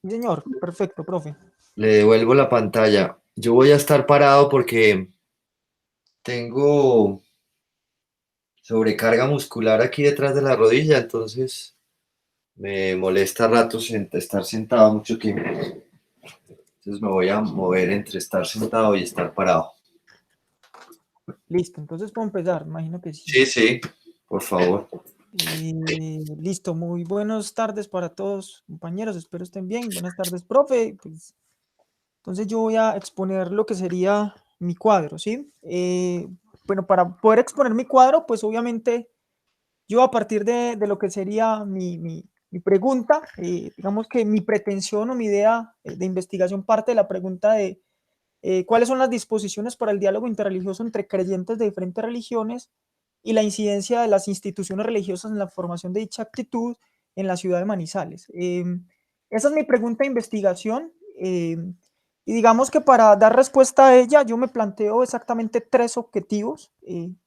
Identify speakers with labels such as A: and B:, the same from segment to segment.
A: Sí, señor, perfecto, profe.
B: Le devuelvo la pantalla. Yo voy a estar parado porque tengo sobrecarga muscular aquí detrás de la rodilla, entonces me molesta a ratos estar sentado mucho tiempo. Entonces me voy a mover entre estar sentado y estar parado.
A: Listo, entonces puedo empezar, imagino que sí.
B: Sí, sí, por favor.
A: Listo, muy buenas tardes para todos, compañeros, espero estén bien. Buenas tardes, profe. Pues, entonces yo voy a exponer lo que sería mi cuadro, ¿sí? Bueno, para poder exponer mi cuadro, pues obviamente yo a partir de lo que sería mi pregunta, digamos que mi pretensión o mi idea de investigación parte de la pregunta de cuáles son las disposiciones para el diálogo interreligioso entre creyentes de diferentes religiones y la incidencia de las instituciones religiosas en la formación de dicha actitud en la ciudad de Manizales. Esa es mi pregunta de investigación. Y digamos que para dar respuesta a ella, yo me planteo exactamente tres objetivos.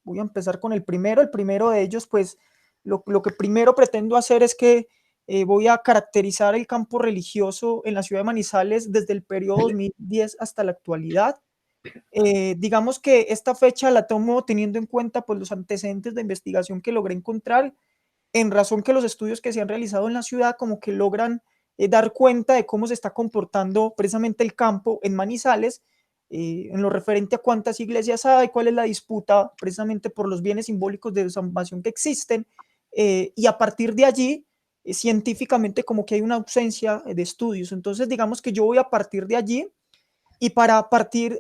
A: Voy a empezar con el primero. El primero de ellos, pues lo que primero pretendo hacer es que voy a caracterizar el campo religioso en la ciudad de Manizales desde el periodo 2010 hasta la actualidad. Digamos que esta fecha la tomo teniendo en cuenta pues, los antecedentes de investigación que logré encontrar, en razón que los estudios que se han realizado en la ciudad como que logran dar cuenta de cómo se está comportando precisamente el campo en Manizales, en lo referente a cuántas iglesias hay, cuál es la disputa precisamente por los bienes simbólicos de salvación que existen, y a partir de allí, científicamente como que hay una ausencia de estudios. Entonces, digamos que yo voy a partir de allí y para partir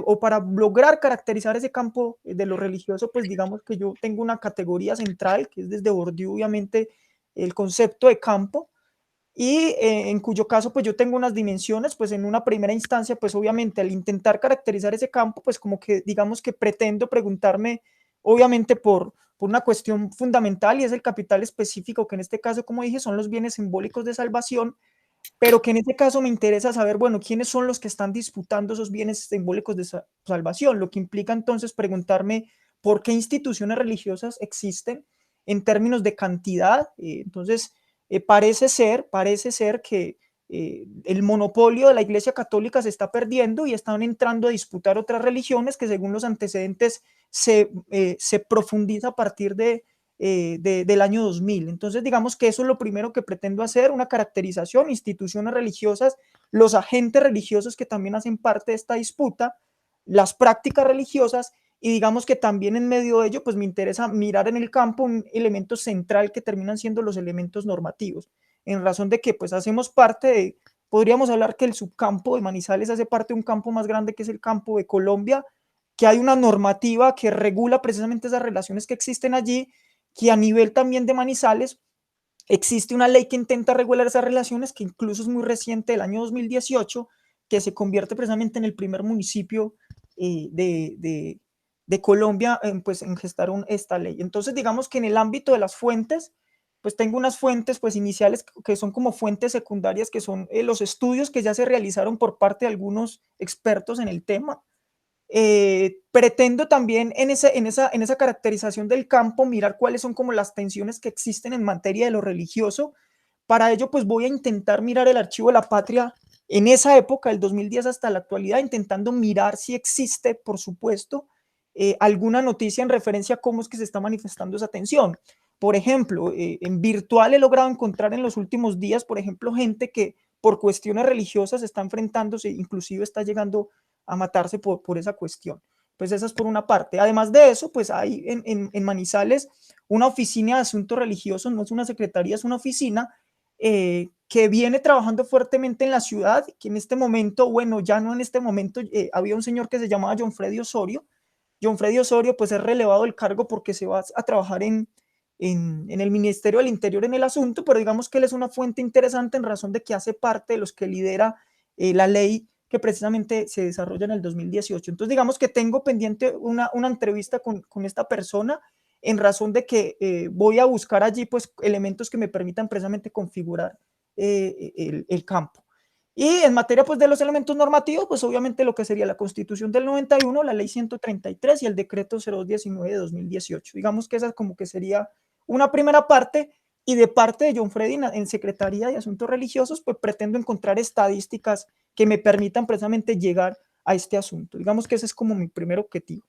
A: o para lograr caracterizar ese campo de lo religioso, pues digamos que yo tengo una categoría central, que es desde Bourdieu, obviamente, el concepto de campo, y en cuyo caso, pues yo tengo unas dimensiones, pues en una primera instancia, pues obviamente al intentar caracterizar ese campo, pues como que digamos que pretendo preguntarme, obviamente por una cuestión fundamental, y es el capital específico, que en este caso, como dije, son los bienes simbólicos de salvación, pero que en este caso me interesa saber, bueno, quiénes son los que están disputando esos bienes simbólicos de salvación, lo que implica entonces preguntarme por qué instituciones religiosas existen en términos de cantidad. Entonces, parece ser que el monopolio de la Iglesia Católica se está perdiendo y están entrando a disputar otras religiones que según los antecedentes se profundiza a partir del año 2000. Entonces, digamos que eso es lo primero que pretendo hacer, una caracterización, instituciones religiosas, los agentes religiosos que también hacen parte de esta disputa, las prácticas religiosas, y digamos que también en medio de ello, pues me interesa mirar en el campo un elemento central que terminan siendo los elementos normativos, en razón de que pues hacemos parte de, podríamos hablar que el subcampo de Manizales hace parte de un campo más grande que es el campo de Colombia, que hay una normativa que regula precisamente esas relaciones que existen allí, que a nivel también de Manizales existe una ley que intenta regular esas relaciones, que incluso es muy reciente, del año 2018, que se convierte precisamente en el primer municipio de Colombia pues, en gestar esta ley. Entonces, digamos que en el ámbito de las fuentes, pues tengo unas fuentes pues, iniciales que son como fuentes secundarias, que son los estudios que ya se realizaron por parte de algunos expertos en el tema. Pretendo también en esa caracterización del campo mirar cuáles son como las tensiones que existen en materia de lo religioso. Para ello, pues voy a intentar mirar el archivo de la patria en esa época, del 2010 hasta la actualidad, intentando mirar si existe, por supuesto, alguna noticia en referencia a cómo es que se está manifestando esa tensión. Por ejemplo, en virtual he logrado encontrar en los últimos días, por ejemplo, gente que por cuestiones religiosas está enfrentándose, inclusive está llegando a matarse por esa cuestión. Pues esa es por una parte. Además de eso, pues hay en Manizales una oficina de asuntos religiosos, no es una secretaría, es una oficina que viene trabajando fuertemente en la ciudad, que en este momento, bueno, ya no en este momento, había un señor que se llamaba John Freddy Osorio. John Freddy Osorio pues es relevado del cargo porque se va a trabajar en el Ministerio del Interior en el asunto, pero digamos que él es una fuente interesante en razón de que hace parte de los que lidera la ley que precisamente se desarrolla en el 2018. Entonces, digamos que tengo pendiente una entrevista con esta persona en razón de que voy a buscar allí pues elementos que me permitan precisamente configurar el campo. Y en materia pues de los elementos normativos, pues obviamente lo que sería la Constitución del 91, la Ley 133 y el Decreto 0219 de 2018. Digamos que esa como que sería una primera parte, y de parte de John Freddy en Secretaría de Asuntos Religiosos, pues pretendo encontrar estadísticas que me permitan precisamente llegar a este asunto. Digamos que ese es como mi primer objetivo.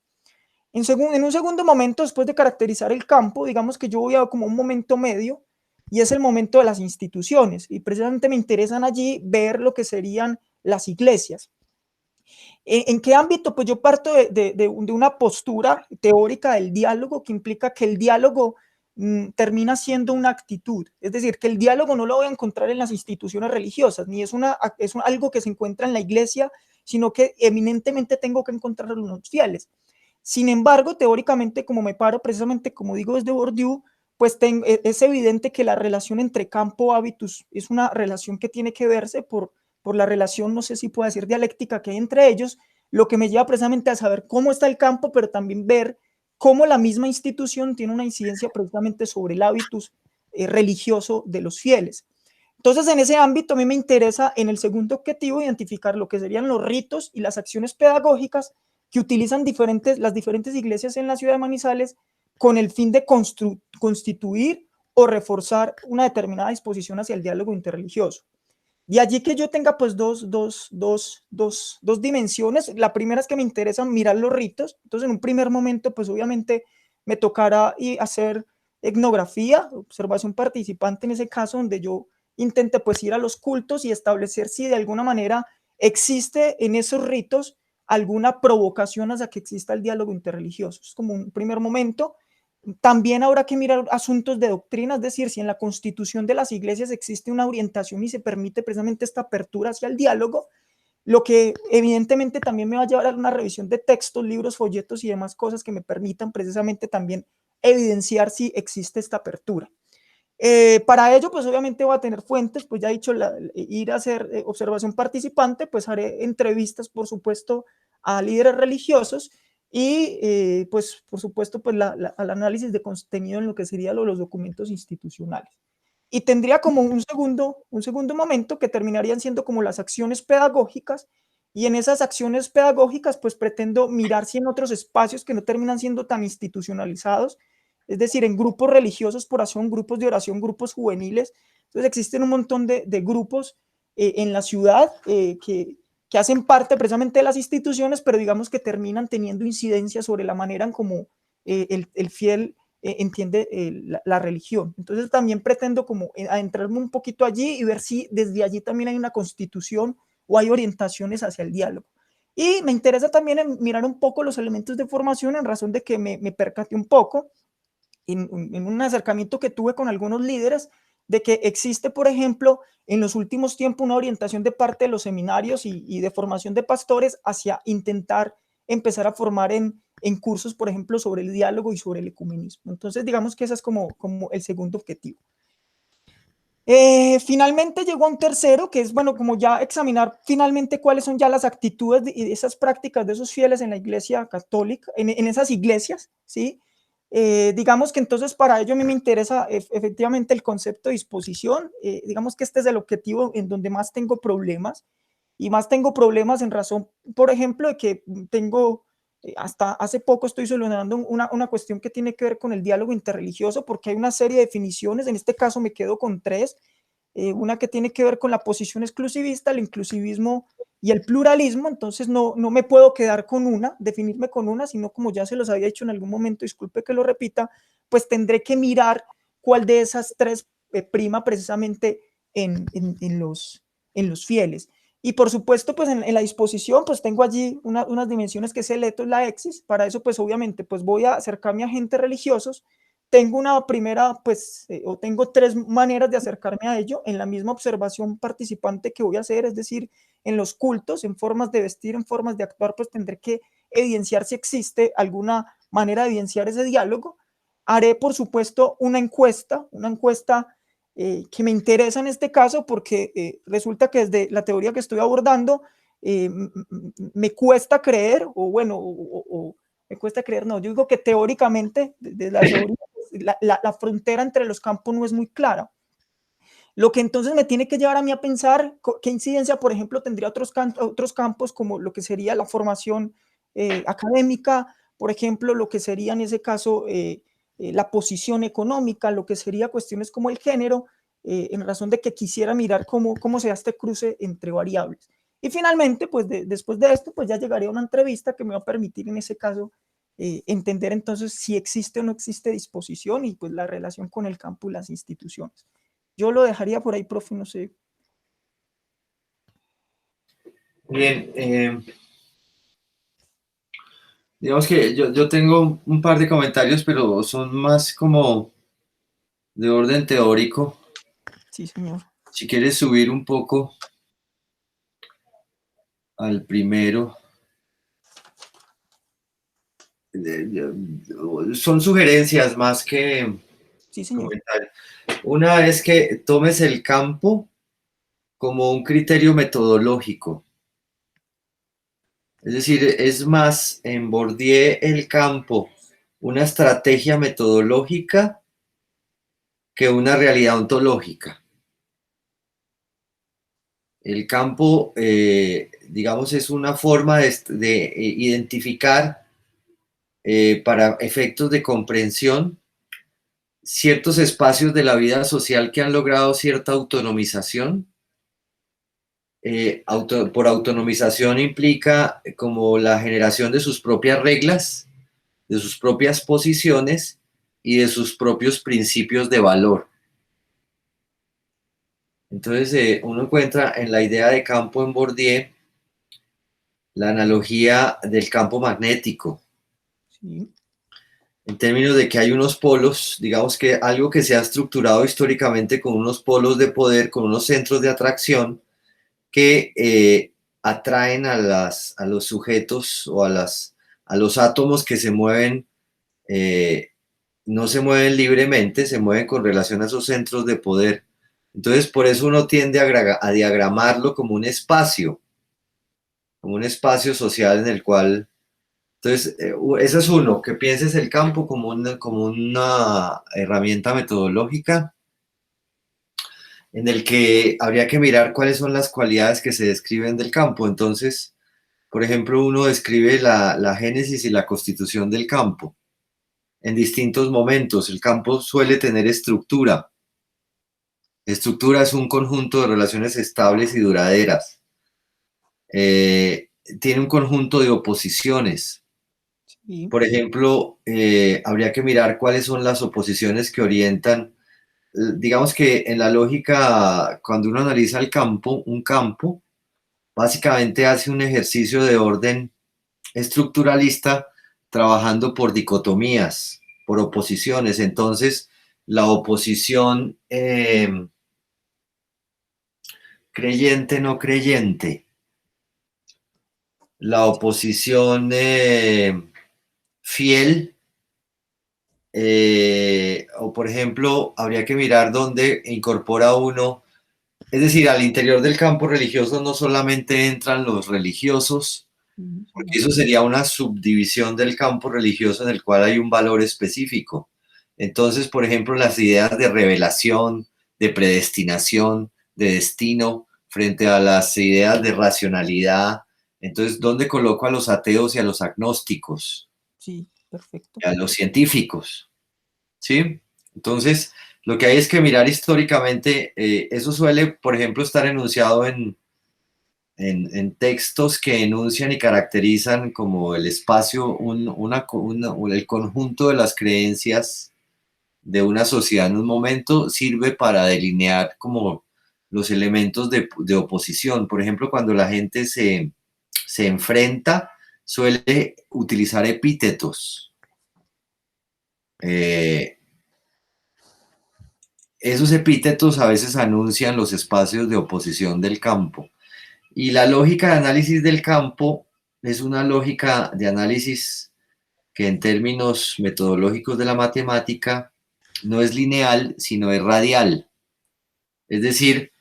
A: En un segundo momento, después de caracterizar el campo, digamos que yo voy a como un momento medio, y es el momento de las instituciones, y precisamente me interesan allí ver lo que serían las iglesias. ¿En qué ámbito? Pues yo parto de una postura teórica del diálogo, que implica que el diálogo termina siendo una actitud, es decir, que el diálogo no lo voy a encontrar en las instituciones religiosas, ni es algo que se encuentra en la iglesia, sino que eminentemente tengo que encontrarlo en los fieles. Sin embargo, teóricamente, como me paro precisamente, como digo, desde Bourdieu, pues es evidente que la relación entre campo-hábitus es una relación que tiene que verse por la relación, no sé si puedo decir dialéctica, que hay entre ellos, lo que me lleva precisamente a saber cómo está el campo, pero también ver cómo la misma institución tiene una incidencia precisamente sobre el hábitus religioso de los fieles. Entonces, en ese ámbito, a mí me interesa, en el segundo objetivo, identificar lo que serían los ritos y las acciones pedagógicas que utilizan las diferentes iglesias en la ciudad de Manizales con el fin de constituir o reforzar una determinada disposición hacia el diálogo interreligioso. Y allí que yo tenga pues dos dimensiones. La primera es que me interesa mirar los ritos. Entonces, en un primer momento, pues obviamente me tocará hacer etnografía, observación participante en ese caso, donde yo intente pues ir a los cultos y establecer si de alguna manera existe en esos ritos alguna provocación hacia que exista el diálogo interreligioso. Es como un primer momento. También habrá que mirar asuntos de doctrina, es decir, si en la constitución de las iglesias existe una orientación y se permite precisamente esta apertura hacia el diálogo, lo que evidentemente también me va a llevar a una revisión de textos, libros, folletos y demás cosas que me permitan precisamente también evidenciar si existe esta apertura. Para ello, pues obviamente voy a tener fuentes, pues ya he dicho, ir a hacer observación participante, pues haré entrevistas, por supuesto, a líderes religiosos y pues por supuesto pues al análisis de contenido en lo que serían los documentos institucionales. Y tendría como un segundo momento que terminarían siendo como las acciones pedagógicas, y en esas acciones pedagógicas pues pretendo mirar si en otros espacios que no terminan siendo tan institucionalizados, es decir, en grupos religiosos por acción, grupos de oración, grupos juveniles. Entonces existen un montón de grupos en la ciudad que hacen parte precisamente de las instituciones, pero digamos que terminan teniendo incidencia sobre la manera en cómo el fiel entiende la religión. Entonces también pretendo como adentrarme un poquito allí y ver si desde allí también hay una constitución o hay orientaciones hacia el diálogo. Y me interesa también mirar un poco los elementos de formación en razón de que me percaté un poco en un acercamiento que tuve con algunos líderes de que existe, por ejemplo, en los últimos tiempos una orientación de parte de los seminarios y de formación de pastores hacia intentar empezar a formar en cursos, por ejemplo, sobre el diálogo y sobre el ecumenismo. Entonces, digamos que ese es como el segundo objetivo. Finalmente llegó a un tercero, que es, bueno, como ya examinar finalmente cuáles son ya las actitudes y esas prácticas de esos fieles en la iglesia católica, en esas iglesias, ¿sí? Digamos que entonces para ello a mí me interesa efectivamente el concepto de disposición. Digamos que este es el objetivo en donde más tengo problemas, y más tengo problemas en razón, por ejemplo, de que tengo, hasta hace poco estoy solucionando una cuestión que tiene que ver con el diálogo interreligioso, porque hay una serie de definiciones, en este caso me quedo con tres. Una que tiene que ver con la posición exclusivista, el inclusivismo y el pluralismo. Entonces no me puedo quedar con una, definirme con una, sino como ya se los había dicho en algún momento, disculpe que lo repita, pues tendré que mirar cuál de esas tres prima precisamente en los fieles. Y por supuesto, pues en la disposición, pues tengo allí unas dimensiones que es el ethos, la exis. Para eso, pues obviamente, pues voy a acercarme a agentes religiosos. Tengo una primera, pues, o tengo tres maneras de acercarme a ello en la misma observación participante que voy a hacer, es decir, en los cultos, en formas de vestir, en formas de actuar, pues tendré que evidenciar si existe alguna manera de evidenciar ese diálogo. Haré, por supuesto, una encuesta que me interesa en este caso porque resulta que desde la teoría que estoy abordando me cuesta creer, o bueno, me cuesta creer, no, yo digo que teóricamente, desde la teoría, la frontera entre los campos no es muy clara. Lo que entonces me tiene que llevar a mí a pensar qué incidencia, por ejemplo, tendría otros campos como lo que sería la formación académica, por ejemplo, lo que sería en ese caso la posición económica, lo que sería cuestiones como el género, en razón de que quisiera mirar cómo se da este cruce entre variables. Y finalmente, pues después de esto, pues ya llegaría a una entrevista que me va a permitir en ese caso entender entonces si existe o no existe disposición y pues la relación con el campo y las instituciones. Yo lo dejaría por ahí, profe, no sé.
B: Bien, digamos que yo tengo un par de comentarios, pero son más como de orden teórico.
A: Sí, señor.
B: Si quieres subir un poco al primero, son sugerencias más que
A: Sí, señor.
B: comentarios. Una es que tomes el campo como un criterio metodológico. Es decir, es más en Bourdieu el campo una estrategia metodológica que una realidad ontológica. El campo, digamos, es una forma de identificar para efectos de comprensión ciertos espacios de la vida social que han logrado cierta autonomización. Por autonomización implica como la generación de sus propias reglas, de sus propias posiciones y de sus propios principios de valor. Entonces, uno encuentra en la idea de campo en Bourdieu la analogía del campo magnético,
A: Sí.
B: en términos de que hay unos polos, digamos que algo que se ha estructurado históricamente con unos polos de poder, con unos centros de atracción que atraen a los sujetos o a los átomos que se mueven, no se mueven libremente, se mueven con relación a esos centros de poder. Entonces, por eso uno tiende a diagramarlo como un espacio social en el cual. Entonces, ese es uno, que pienses el campo como una herramienta metodológica en el que habría que mirar cuáles son las cualidades que se describen del campo. Entonces, por ejemplo, uno describe la génesis y la constitución del campo en distintos momentos. El campo suele tener estructura. Estructura es un conjunto de relaciones estables y duraderas. Tiene un conjunto de oposiciones.
A: Sí.
B: Por ejemplo, habría que mirar cuáles son las oposiciones que orientan. Digamos que en la lógica, cuando uno analiza el campo, un campo, básicamente hace un ejercicio de orden estructuralista trabajando por dicotomías, por oposiciones. Entonces, la oposición creyente-no creyente, la oposición fiel, o por ejemplo, habría que mirar dónde incorpora uno, es decir, al interior del campo religioso no solamente entran los religiosos,
A: Sí,
B: porque
A: señor.
B: eso sería una subdivisión del campo religioso en el cual hay un valor específico. Entonces, por ejemplo, las ideas de revelación, de predestinación, de destino, frente a las ideas de racionalidad. Entonces, ¿dónde coloco a los ateos y a los agnósticos?
A: Sí, perfecto.
B: Y a los científicos, ¿sí? Entonces, lo que hay es que mirar históricamente, eso suele, por ejemplo, estar enunciado en textos que enuncian y caracterizan como el espacio, el conjunto de las creencias de una sociedad en un momento sirve para delinear como los elementos de oposición. Por ejemplo, cuando la gente se enfrenta, suele utilizar epítetos. Esos epítetos a veces anuncian los espacios de oposición del campo. Y la lógica de análisis del campo es una lógica de análisis que en términos metodológicos de la matemática no es lineal, sino es radial. Es decir,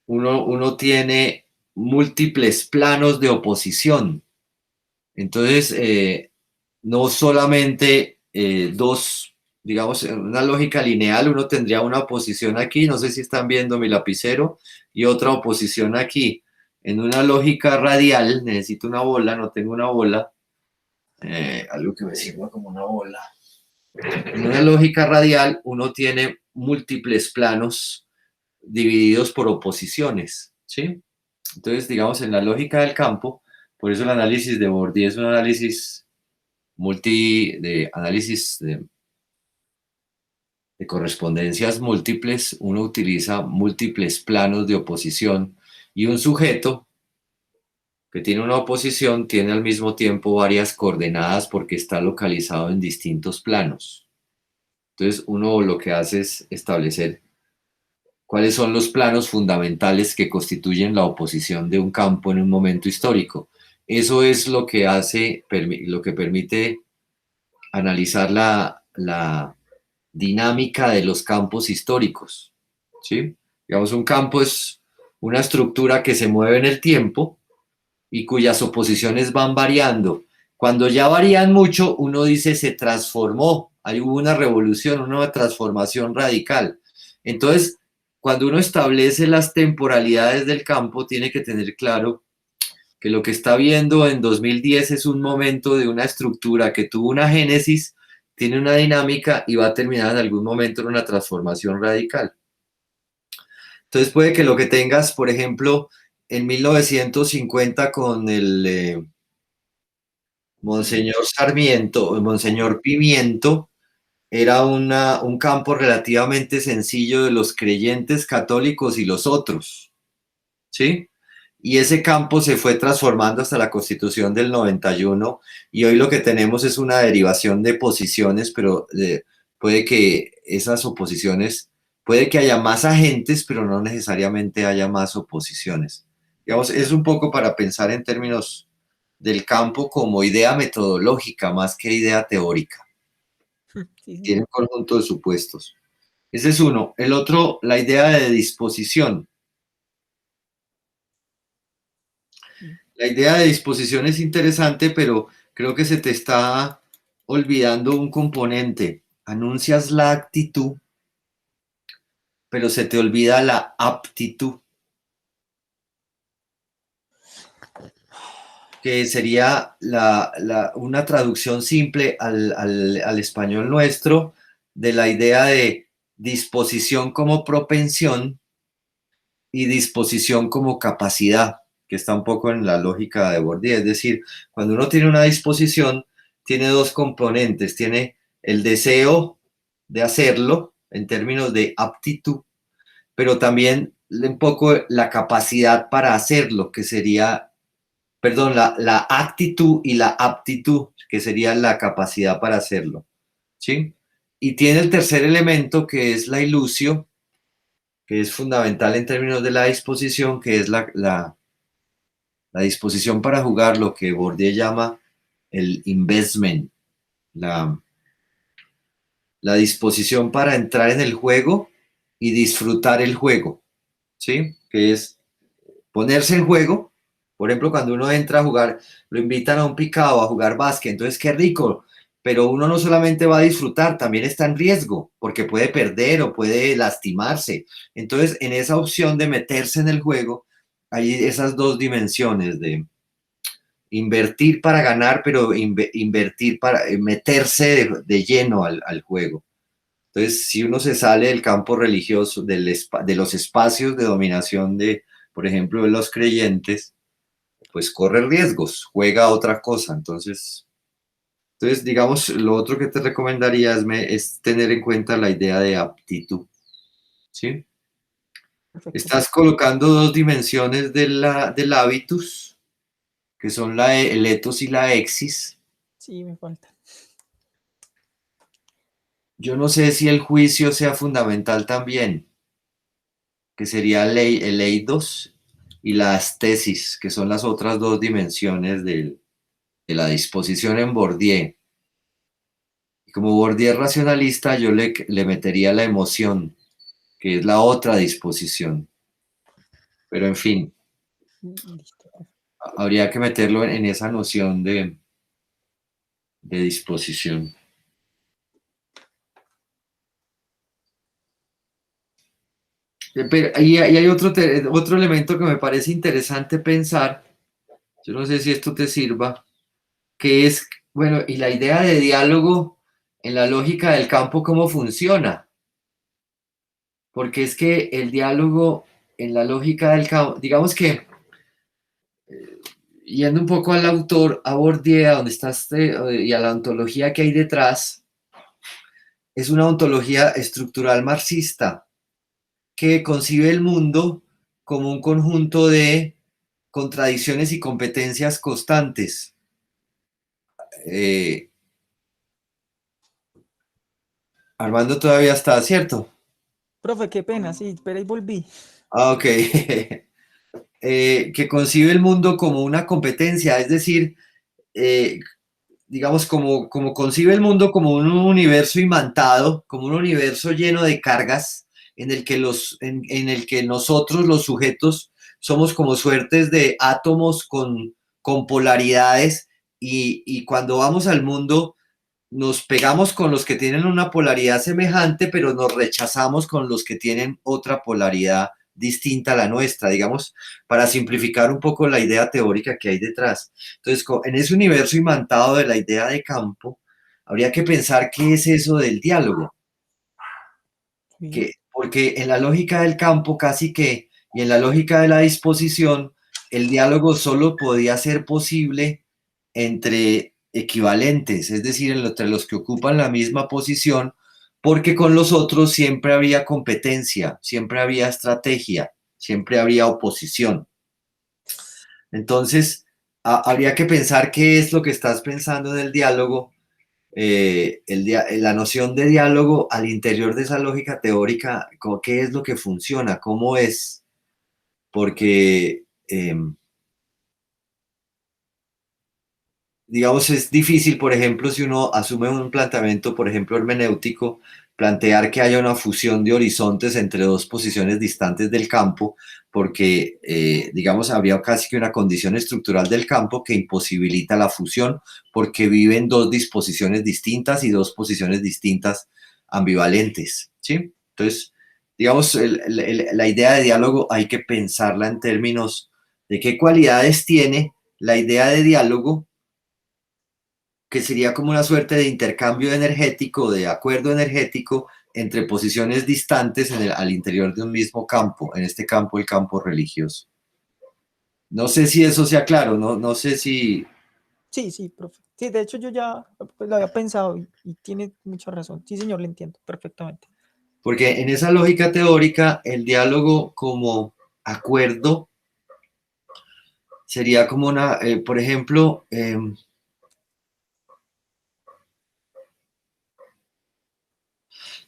B: uno tiene múltiples planos de oposición. Entonces, no solamente dos, digamos, en una lógica lineal, uno tendría una oposición aquí, no sé si están viendo mi lapicero, y otra oposición aquí. En una lógica radial, necesito una bola, no tengo una bola, algo que me sirva como una bola. En una lógica radial uno tiene múltiples planos divididos por oposiciones, ¿sí? Entonces, digamos, en la lógica del campo, por eso el análisis de Bourdieu es un análisis de correspondencias múltiples, uno utiliza múltiples planos de oposición y un sujeto que tiene una oposición tiene al mismo tiempo varias coordenadas porque está localizado en distintos planos. Entonces uno lo que hace es establecer cuáles son los planos fundamentales que constituyen la oposición de un campo en un momento histórico. Eso es lo que hace, lo que permite analizar la dinámica de los campos históricos, ¿sí? Digamos, un campo es una estructura que se mueve en el tiempo y cuyas oposiciones van variando. Cuando ya varían mucho, uno dice se transformó, hay una revolución, una transformación radical. Entonces, cuando uno establece las temporalidades del campo, tiene que tener claro que lo que está viendo en 2010 es un momento de una estructura que tuvo una génesis, tiene una dinámica y va a terminar en algún momento en una transformación radical. Entonces puede que lo que tengas, por ejemplo, en 1950 con el Monseñor Sarmiento, Monseñor Pimiento, era un campo relativamente sencillo de los creyentes católicos y los otros, ¿sí? Y ese campo se fue transformando hasta la Constitución del 91 y hoy lo que tenemos es una derivación de posiciones, pero puede que esas oposiciones, puede que haya más agentes, pero no necesariamente haya más oposiciones. Digamos, es un poco para pensar en términos del campo como idea metodológica más que idea teórica.
A: Sí, sí.
B: Tiene un conjunto de supuestos. Ese es uno. El otro, la idea de disposición. La idea de disposición es interesante, pero creo que se te está olvidando un componente. Anuncias la actitud, pero se te olvida la aptitud, que sería una traducción simple al español nuestro de la idea de disposición como propensión y disposición como capacidad, que está un poco en la lógica de Bourdieu. Es decir, cuando uno tiene una disposición, tiene dos componentes. Tiene el deseo de hacerlo en términos de aptitud, pero también un poco la capacidad para hacerlo, que sería, perdón, la actitud y la aptitud, que sería la capacidad para hacerlo, ¿sí? Y tiene el tercer elemento, que es la ilusio, que es fundamental en términos de la disposición, que es la disposición para jugar, lo que Bourdieu llama el investment, la, la disposición para entrar en el juego y disfrutar el juego, ¿sí? Que es ponerse en juego. Por ejemplo, cuando uno entra a jugar, lo invitan a un picado, a jugar básquet, entonces qué rico, pero uno no solamente va a disfrutar, también está en riesgo, porque puede perder o puede lastimarse. Entonces, en esa opción de meterse en el juego, hay esas dos dimensiones de invertir para ganar, pero invertir para meterse de lleno al juego. Entonces, si uno se sale del campo religioso, de los espacios de dominación de, por ejemplo, de los creyentes, pues corre riesgos, juega otra cosa. Entonces, digamos, lo otro que te recomendaría es tener en cuenta la idea de aptitud, ¿sí?
A: Perfecto.
B: Estás colocando dos dimensiones del hábitus, que son el etos y la exis.
A: Sí, me falta.
B: Yo no sé si el juicio sea fundamental también, que sería el eidos y las tesis, que son las otras dos dimensiones de la disposición en Bourdieu. Y como Bourdieu es racionalista, yo le metería la emoción, que es la otra disposición. Pero en fin,
A: Listo.
B: habría que meterlo en esa noción de disposición. Pero, y hay otro elemento que me parece interesante pensar, yo no sé si esto te sirva, que es, bueno, y la idea de diálogo en la lógica del campo cómo funciona, porque es que el diálogo en la lógica del campo, digamos que yendo un poco al autor, a Bourdieu, donde está y a la ontología que hay detrás, es una ontología estructural marxista que concibe el mundo como un conjunto de contradicciones y competencias constantes. Eh, Armando todavía está, ¿cierto?
A: Profe, qué pena, sí, pero ahí volví.
B: Ah, ok. Que concibe el mundo como una competencia, es decir, eh, digamos, como concibe el mundo como un universo imantado, como un universo lleno de cargas, en el que nosotros, los sujetos, somos como suertes de átomos con polaridades y cuando vamos al mundo nos pegamos con los que tienen una polaridad semejante, pero nos rechazamos con los que tienen otra polaridad distinta a la nuestra, digamos, para simplificar un poco la idea teórica que hay detrás. Entonces, en ese universo imantado de la idea de campo, habría que pensar qué es eso del diálogo,
A: Sí,
B: porque en la lógica del campo casi que, y en la lógica de la disposición, el diálogo solo podía ser posible entre equivalentes, es decir, entre los que ocupan la misma posición, porque con los otros siempre había competencia, siempre había estrategia, siempre había oposición. Entonces, habría que pensar qué es lo que estás pensando en el diálogo, la noción de diálogo al interior de esa lógica teórica, qué es lo que funciona, cómo es, porque digamos, es difícil, por ejemplo, si uno asume un planteamiento, por ejemplo, hermenéutico, plantear que haya una fusión de horizontes entre dos posiciones distantes del campo, porque, digamos, habría casi que una condición estructural del campo que imposibilita la fusión, porque viven dos disposiciones distintas y dos posiciones distintas ambivalentes, ¿sí? Entonces, digamos, la idea de diálogo hay que pensarla en términos de qué cualidades tiene la idea de diálogo, que sería como una suerte de intercambio energético, de acuerdo energético entre posiciones distantes al interior de un mismo campo, en este campo el campo religioso. No sé si eso sea claro, no sé si...
A: sí, sí, profe. Sí, de hecho yo ya pues, lo había pensado y tiene mucha razón. Sí, señor, le entiendo perfectamente.
B: Porque en esa lógica teórica, el diálogo como acuerdo sería como una, por ejemplo,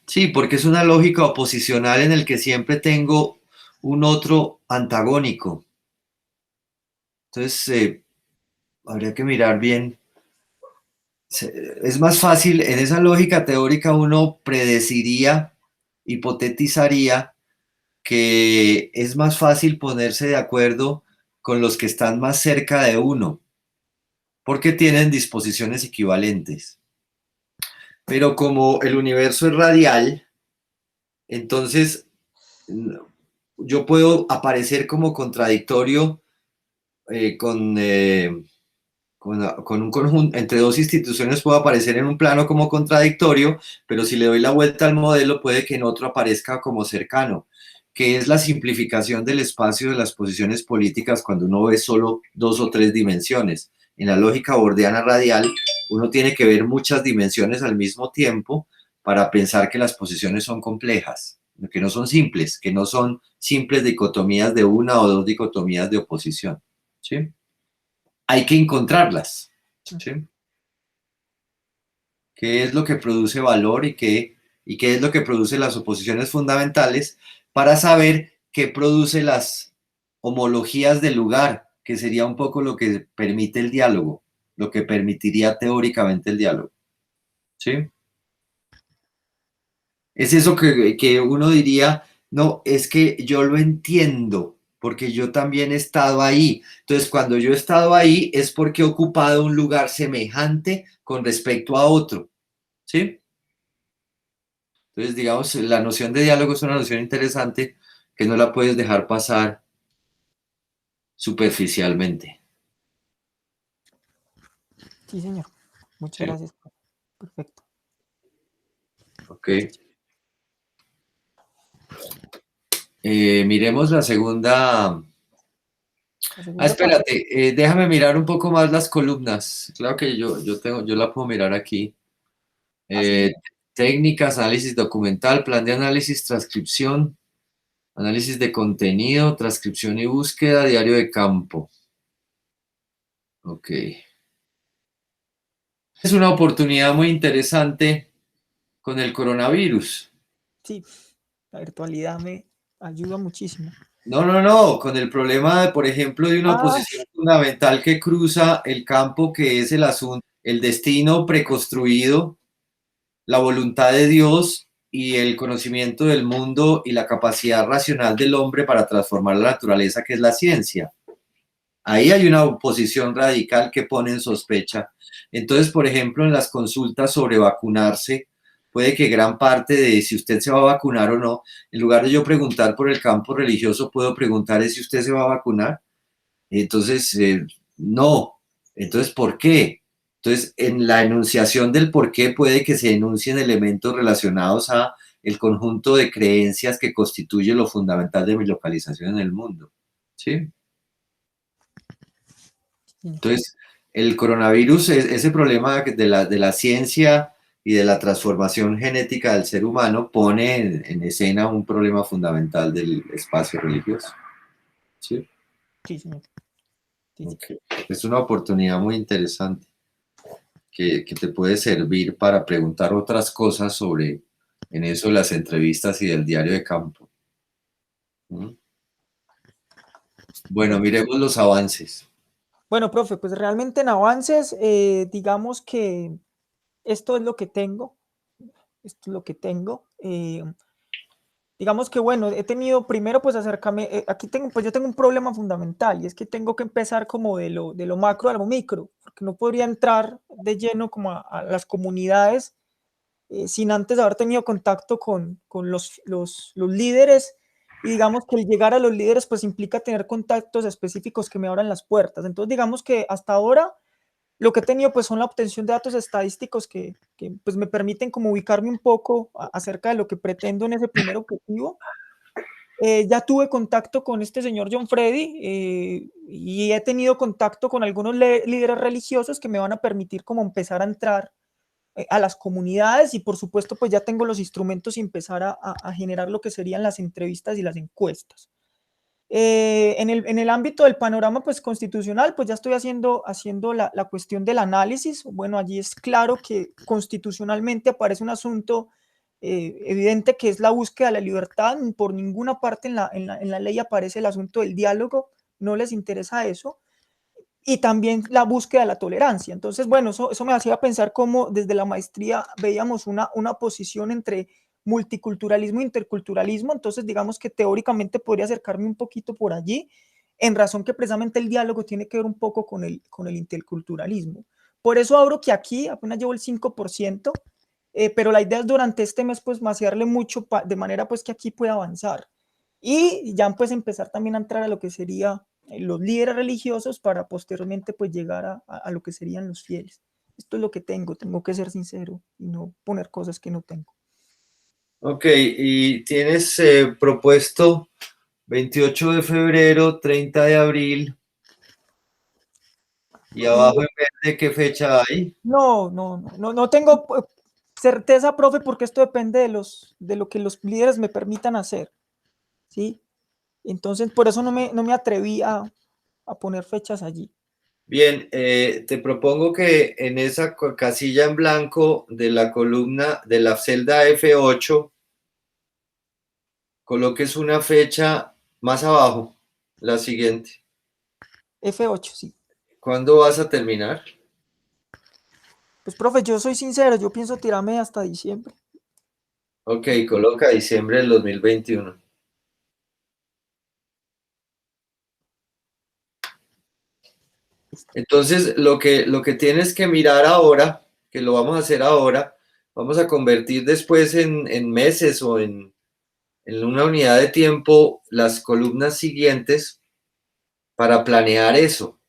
B: sí, porque es una lógica oposicional en el que siempre tengo un otro antagónico. Entonces, habría que mirar bien. Es más fácil, en esa lógica teórica uno predeciría, hipotetizaría que es más fácil ponerse de acuerdo con los que están más cerca de uno, porque tienen disposiciones equivalentes. Pero como el universo es radial, entonces yo puedo aparecer como contradictorio eh, con, eh, con un conjunto, entre dos instituciones puedo aparecer en un plano como contradictorio, pero si le doy la vuelta al modelo puede que en otro aparezca como cercano, que es la simplificación del espacio de las posiciones políticas cuando uno ve solo dos o tres dimensiones. En la lógica bordiana radial, uno tiene que ver muchas dimensiones al mismo tiempo para pensar que las posiciones son complejas, que no son simples, que no son simples dicotomías de una o dos dicotomías de oposición. ¿Sí? Hay que encontrarlas, ¿sí? ¿Qué es lo que produce valor y qué es lo que produce las oposiciones fundamentales para saber qué produce las homologías del lugar, que sería un poco lo que permite el diálogo, lo que permitiría teóricamente el diálogo, ¿sí? Es eso que uno diría, no, es que yo lo entiendo, porque yo también he estado ahí. Entonces, cuando yo he estado ahí es porque he ocupado un lugar semejante con respecto a otro, ¿sí? Entonces, digamos, la noción de diálogo es una noción interesante que no la puedes dejar pasar superficialmente,
A: Sí, señor. Muchas
B: ¿sí?
A: gracias. Perfecto.
B: Ok. Miremos la segunda.
A: La segunda parte.
B: Espérate, déjame mirar un poco más las columnas. Claro que yo la puedo mirar aquí.
A: Así.
B: Técnicas, análisis documental, plan de análisis, transcripción, análisis de contenido, transcripción y búsqueda, diario de campo. Ok. Es una oportunidad muy interesante con el coronavirus.
A: Sí, la virtualidad me ayuda muchísimo.
B: No, con el problema, por ejemplo, de una
A: Ah,
B: oposición fundamental que cruza el campo que es el asunto, el destino preconstruido, la voluntad de Dios y el conocimiento del mundo y la capacidad racional del hombre para transformar la naturaleza, que es la ciencia. Ahí hay una oposición radical que pone en sospecha. Entonces, por ejemplo, en las consultas sobre vacunarse, puede que gran parte de si usted se va a vacunar o no, en lugar de yo preguntar por el campo religioso, puedo preguntar si usted se va a vacunar. Entonces, no. Entonces, ¿por qué? Entonces, en la enunciación del por qué puede que se enuncien elementos relacionados a el conjunto de creencias que constituye lo fundamental de mi localización en el mundo. ¿Sí?
A: sí,
B: Entonces, el coronavirus, ese problema de la ciencia y de la transformación genética del ser humano pone en escena un problema fundamental del espacio religioso. ¿Sí?
A: sí, señor. Sí, sí.
B: Okay. Es una oportunidad muy interesante que te puede servir para preguntar otras cosas sobre, en eso, las entrevistas y del diario de campo. ¿Mm? Bueno, miremos los avances.
A: Bueno, profe, pues realmente en avances, digamos que esto es lo que tengo. Esto es lo que tengo. Digamos que, bueno, he tenido primero pues acercarme, aquí tengo, pues yo tengo un problema fundamental y es que tengo que empezar como de lo macro a lo micro, porque no podría entrar de lleno como a las comunidades sin antes haber tenido contacto con los líderes y digamos que el llegar a los líderes pues implica tener contactos específicos que me abran las puertas. Entonces digamos que hasta ahora lo que he tenido pues son la obtención de datos estadísticos que pues me permiten como ubicarme un poco acerca de lo que pretendo en ese primer objetivo. Ya tuve contacto con este señor John Freddy y he tenido contacto con algunos líderes religiosos que me van a permitir como empezar a entrar a las comunidades y por supuesto pues ya tengo los instrumentos y empezar a generar lo que serían las entrevistas y las encuestas. En el ámbito del panorama pues constitucional pues ya estoy haciendo la cuestión del análisis. Bueno, allí es claro que constitucionalmente aparece un asunto evidente que es la búsqueda de la libertad. Por ninguna parte en la ley aparece el asunto del diálogo, no les interesa eso y también la búsqueda de la tolerancia. Entonces, bueno, eso me hacía pensar cómo desde la maestría veíamos una posición entre multiculturalismo e interculturalismo, entonces digamos que teóricamente podría acercarme un poquito por allí, en razón que precisamente el diálogo tiene que ver un poco con el interculturalismo. Por eso abro que aquí apenas llevo el 5%, pero la idea es durante este mes pues maciarle mucho de manera pues que aquí pueda avanzar y ya pues empezar también a entrar a lo que sería los líderes religiosos para posteriormente pues llegar a lo que serían los fieles. Esto es lo que tengo que ser sincero y no poner cosas que no tengo.
B: Ok, y tienes propuesto 28 de febrero, 30 de abril, y
A: Y
B: abajo en verde, ¿qué fecha hay?
A: no tengo certeza, profe, porque esto depende de lo que los líderes me permitan hacer, ¿sí? Entonces, por eso no me atreví a poner fechas allí.
B: Bien, te propongo que en esa casilla en blanco de la columna de la celda F8 coloques una fecha más abajo, la siguiente.
A: F8, sí.
B: ¿Cuándo vas a terminar?
A: Pues, profe, yo soy sincero, yo pienso tirarme hasta diciembre.
B: Ok, coloca diciembre del 2021. Entonces, lo que tienes que mirar ahora, que lo vamos a hacer ahora, vamos a convertir después en meses o en una unidad de tiempo las columnas siguientes para planear eso,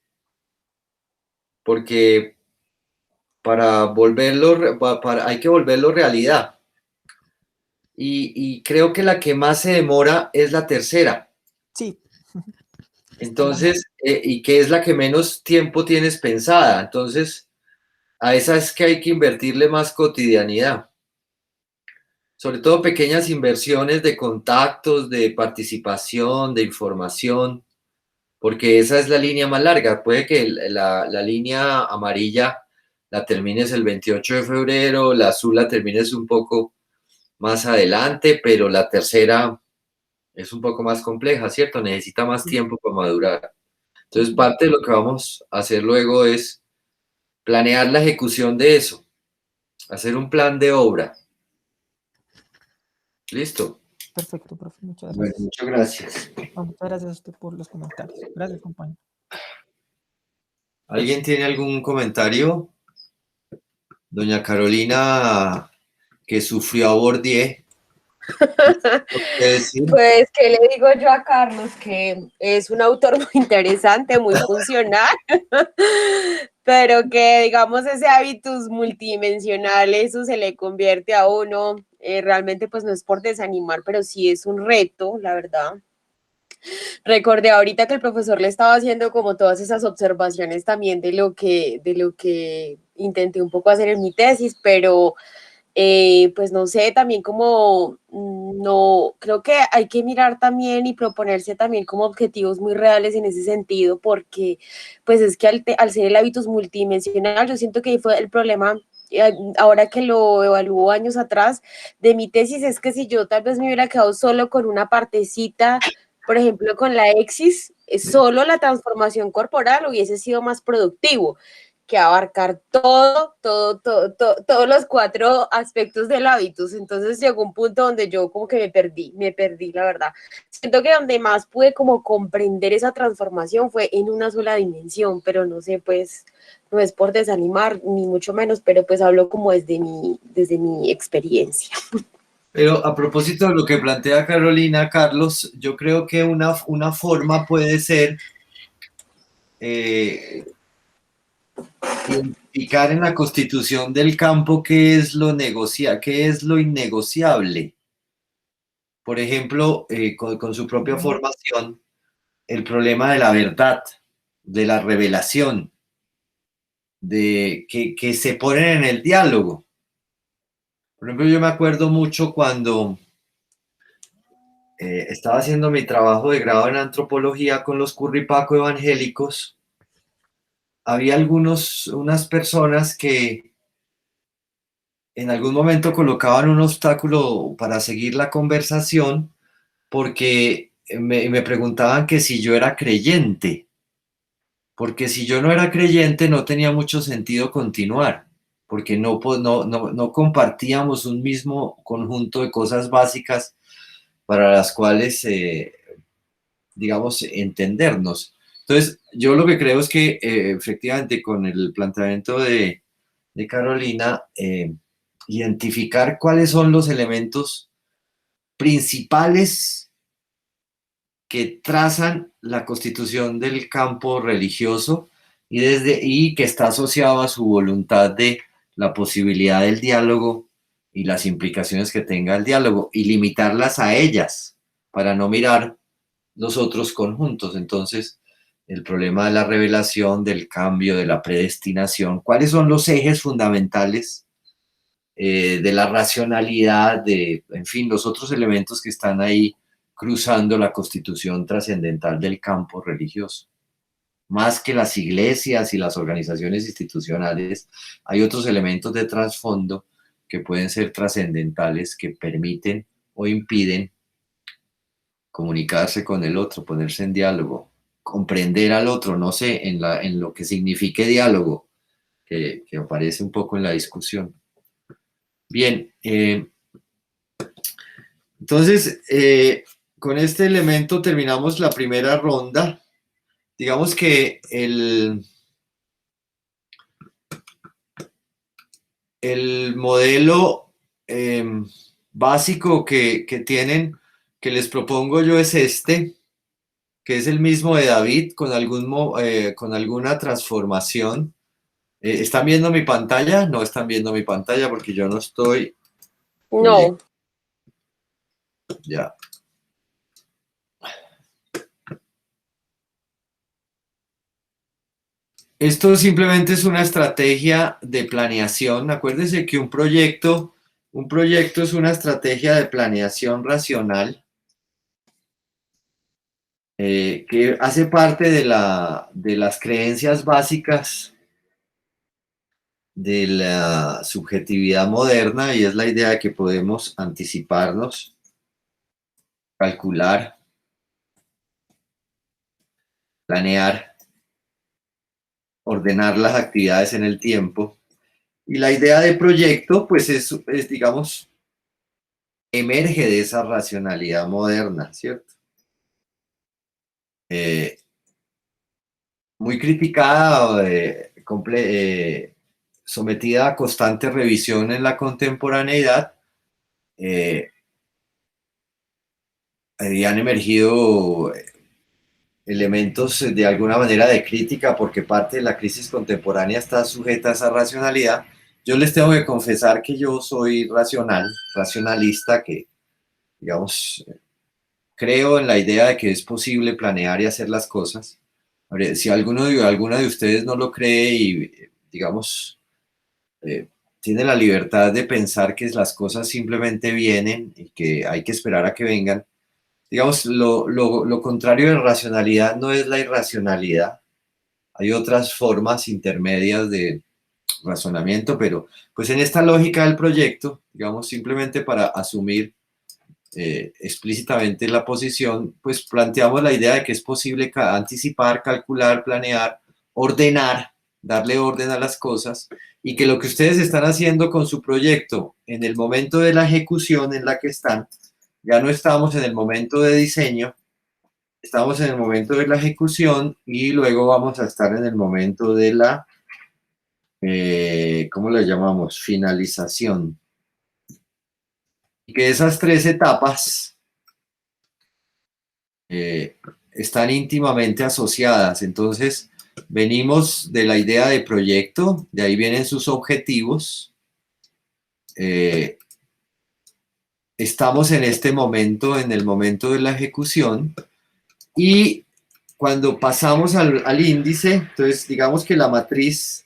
B: porque para volverlo, hay que volverlo realidad. y creo que la que más se demora es la tercera.
A: Sí, está la más.
B: Entonces, y que es la que menos tiempo tienes pensada. Entonces, a esa es que hay que invertirle más cotidianidad. Sobre todo pequeñas inversiones de contactos, de participación, de información, porque esa es la línea más larga. Puede que la línea amarilla la termines el 28 de febrero, la azul la termines un poco más adelante, pero la tercera es un poco más compleja, ¿cierto? Necesita más
A: Sí,
B: tiempo para madurar.
A: sí,
B: Entonces, parte de lo que vamos a hacer luego es planear la ejecución de eso, hacer un plan de obra. ¿Listo?
A: perfecto, profe. Muchas
B: Bueno,
A: gracias.
B: muchas gracias.
A: No, muchas gracias a usted por los comentarios. Gracias, compañero.
B: ¿Alguien tiene algún comentario? Doña Carolina, que sufrió a Bourdieu, ¿qué decir?
C: Pues, ¿qué le digo yo a Carlos? Que es un autor muy interesante, muy funcional, pero que, digamos, ese hábitos multidimensional, eso se le convierte a uno. Realmente, pues no es por desanimar, pero sí es un reto, la verdad. Recordé ahorita que el profesor le estaba haciendo como todas esas observaciones también de lo que intenté un poco hacer en mi tesis, pero pues no sé, también como no, creo que hay que mirar también y proponerse también como objetivos muy reales en ese sentido, porque pues es que al ser el hábitos multidimensional, yo siento que ahí fue el problema. Ahora que lo evalúo años atrás de mi tesis, es que si yo tal vez me hubiera quedado solo con una partecita, por ejemplo, con la exis, solo la transformación corporal hubiese sido más productivo que abarcar todos los cuatro aspectos del hábitus. Entonces llegó un punto donde yo como que me perdí, la verdad. Siento que donde más pude como comprender esa transformación fue en una sola dimensión, pero no sé, pues no es por desanimar, ni mucho menos, pero pues hablo como desde mi experiencia.
B: Pero a propósito de lo que plantea Carolina, Carlos, yo creo que una forma puede ser eh, identificar en la constitución del campo qué es lo qué es lo innegociable. Por ejemplo, con su propia
A: Ujú.
B: formación, el problema de la verdad, de la revelación, que se ponen en el diálogo. Por ejemplo, yo me acuerdo mucho cuando estaba haciendo mi trabajo de grado en antropología con los curripaco evangélicos, había unas personas que en algún momento colocaban un obstáculo para seguir la conversación porque me preguntaban que si yo era creyente, porque si yo no era creyente no tenía mucho sentido continuar, porque no compartíamos un mismo conjunto de cosas básicas para las cuales, digamos, entendernos. Entonces, yo lo que creo es que efectivamente con el planteamiento de Carolina, identificar cuáles son los elementos principales que trazan la constitución del campo religioso y que está asociado a su voluntad de la posibilidad del diálogo y las implicaciones que tenga el diálogo y limitarlas a ellas para no mirar los otros conjuntos. Entonces, el problema de la revelación, del cambio, de la predestinación, ¿cuáles son los ejes fundamentales de la racionalidad, en fin, los otros elementos que están ahí cruzando la constitución trascendental del campo religioso? Más que las iglesias y las organizaciones institucionales, hay otros elementos de trasfondo que pueden ser trascendentales, que permiten o impiden comunicarse con el otro, ponerse en diálogo, comprender al otro, no sé, en lo que signifique diálogo, que aparece un poco en la discusión. Bien, entonces, con este elemento terminamos la primera ronda. Digamos que el modelo básico que tienen, que les propongo yo es este, que es el mismo de David con alguna transformación. ¿Están viendo mi pantalla? No están viendo mi pantalla porque yo no estoy proyectando.
C: No,
B: Ya. Esto simplemente es una estrategia de planeación. Acuérdense que un proyecto es una estrategia de planeación racional que hace parte de las creencias básicas de la subjetividad moderna, y es la idea de que podemos anticiparnos, calcular, planear, ordenar las actividades en el tiempo. Y la idea de proyecto, pues digamos, emerge de esa racionalidad moderna, ¿cierto? Muy criticada, sometida a constante revisión en la contemporaneidad, habían emergido elementos de alguna manera de crítica porque parte de la crisis contemporánea está sujeta a esa racionalidad. Yo les tengo que confesar que yo soy racionalista, que digamos, creo en la idea de que es posible planear y hacer las cosas. Si alguna de ustedes no lo cree y, digamos, tiene la libertad de pensar que las cosas simplemente vienen y que hay que esperar a que vengan, digamos, lo contrario de racionalidad no es la irracionalidad. Hay otras formas intermedias de razonamiento, pero pues en esta lógica del proyecto, digamos, simplemente para asumir explícitamente la posición, pues planteamos la idea de que es posible anticipar, calcular, planear, ordenar, darle orden a las cosas, y que lo que ustedes están haciendo con su proyecto en el momento de la ejecución en la que están, ya no estamos en el momento de diseño, estamos en el momento de la ejecución y luego vamos a estar en el momento de la, ¿cómo le llamamos? Finalización. Y que esas tres etapas están íntimamente asociadas. Entonces, venimos de la idea de proyecto, de ahí vienen sus objetivos. Estamos en este momento, en el momento de la ejecución, y cuando pasamos al índice, entonces digamos que la matriz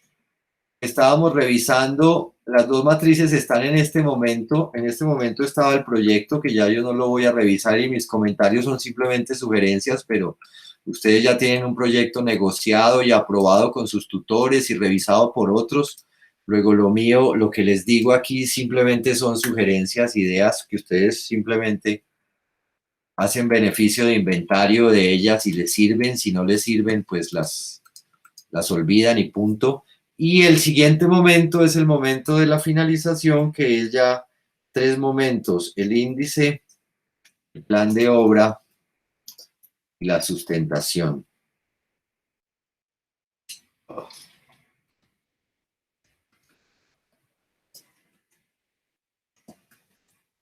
B: que estábamos revisando, las dos matrices están en este momento estaba el proyecto, que ya yo no lo voy a revisar y mis comentarios son simplemente sugerencias, pero ustedes ya tienen un proyecto negociado y aprobado con sus tutores y revisado por otros. Luego lo mío, lo que les digo aquí simplemente son sugerencias, ideas que ustedes simplemente hacen beneficio de inventario de ellas y les sirven. Si no les sirven, pues las olvidan y punto. Y el siguiente momento es el momento de la finalización, que es ya tres momentos: el índice, el plan de obra y la sustentación.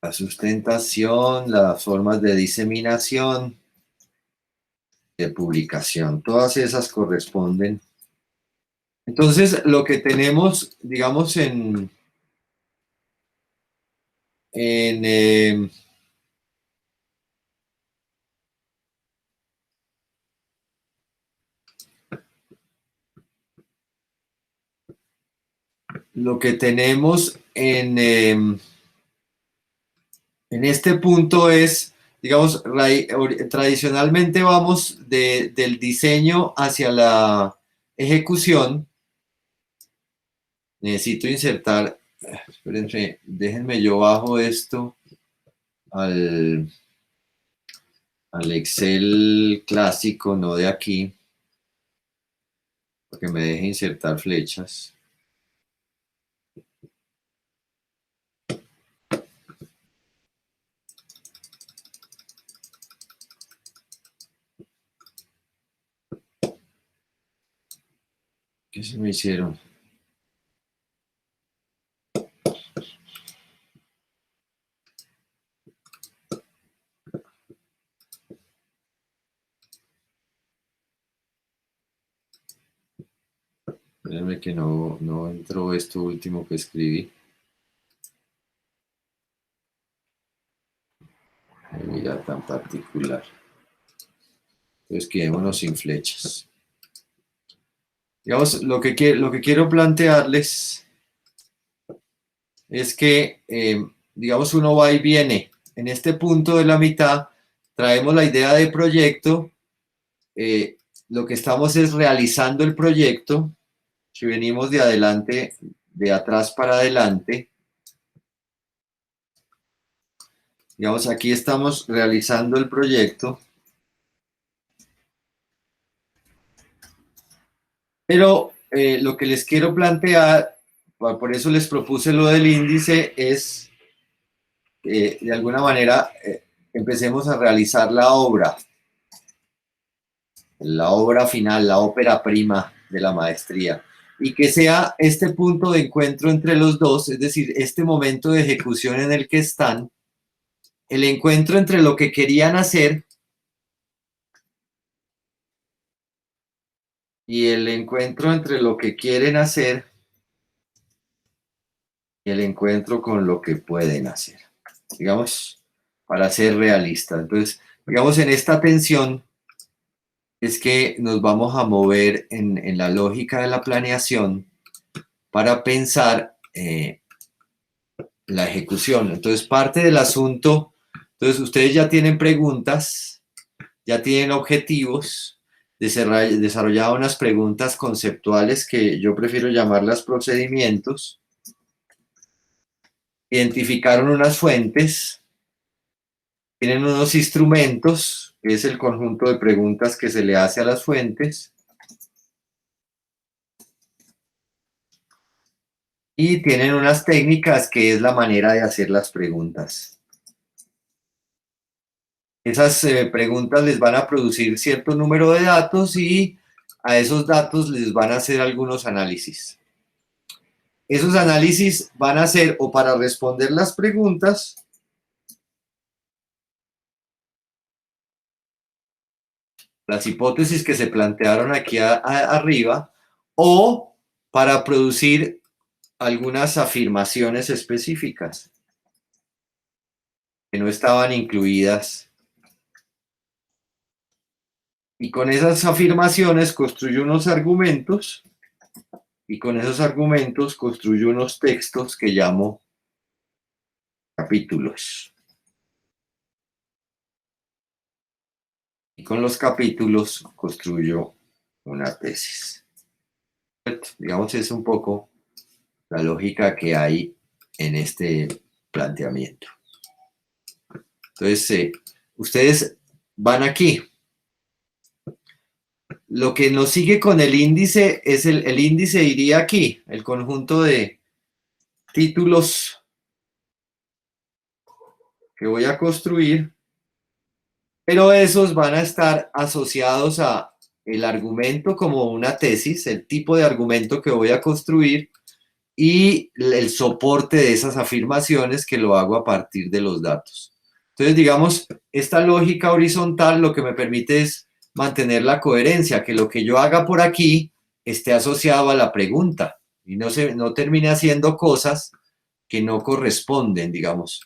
B: La sustentación, las formas de diseminación, de publicación, todas esas corresponden. Entonces, lo que tenemos, digamos, lo que tenemos en este punto es, digamos, tradicionalmente vamos del diseño hacia la ejecución. Necesito insertar, espérenme, déjenme yo bajo esto al Excel clásico, no de aquí, para que me deje insertar flechas. ¿Qué se me hicieron? Espérenme que no entró esto último que escribí. era tan particular. Entonces quedémonos sin flechas. Digamos, lo que quiero plantearles es que, digamos, uno va y viene. En este punto de la mitad, traemos la idea de proyecto. Lo que estamos es realizando el proyecto. Si venimos de adelante, de atrás para adelante, digamos, aquí estamos realizando el proyecto. Pero lo que les quiero plantear, por eso les propuse lo del índice, es de alguna manera empecemos a realizar la obra final, la ópera prima de la maestría, y que sea este punto de encuentro entre los dos, es decir, este momento de ejecución en el que están, el encuentro entre lo que querían hacer y el encuentro entre lo que quieren hacer y el encuentro con lo que pueden hacer, digamos, para ser realistas. Entonces, digamos, en esta tensión es que nos vamos a mover en la lógica de la planeación para pensar la ejecución. Entonces, parte del asunto, entonces ustedes ya tienen preguntas, ya tienen objetivos, desarrollaron unas preguntas conceptuales que yo prefiero llamarlas procedimientos, identificaron unas fuentes, tienen unos instrumentos, que es el conjunto de preguntas que se le hace a las fuentes, y tienen unas técnicas que es la manera de hacer las preguntas. Esas preguntas les van a producir cierto número de datos y a esos datos les van a hacer algunos análisis. Esos análisis van a ser o para responder las preguntas las hipótesis que se plantearon aquí arriba, o para producir algunas afirmaciones específicas que no estaban incluidas. Y con esas afirmaciones construyo unos argumentos, y con esos argumentos construyo unos textos que llamo capítulos. Y con los capítulos construyo una tesis. Digamos, es un poco la lógica que hay en este planteamiento. Entonces, ustedes van aquí. Lo que nos sigue con el índice es el índice iría aquí, el conjunto de títulos que voy a construir, pero esos van a estar asociados a el argumento como una tesis, el tipo de argumento que voy a construir y el soporte de esas afirmaciones que lo hago a partir de los datos. Entonces, digamos, esta lógica horizontal lo que me permite es mantener la coherencia, que lo que yo haga por aquí esté asociado a la pregunta y no termine haciendo cosas que no corresponden, digamos.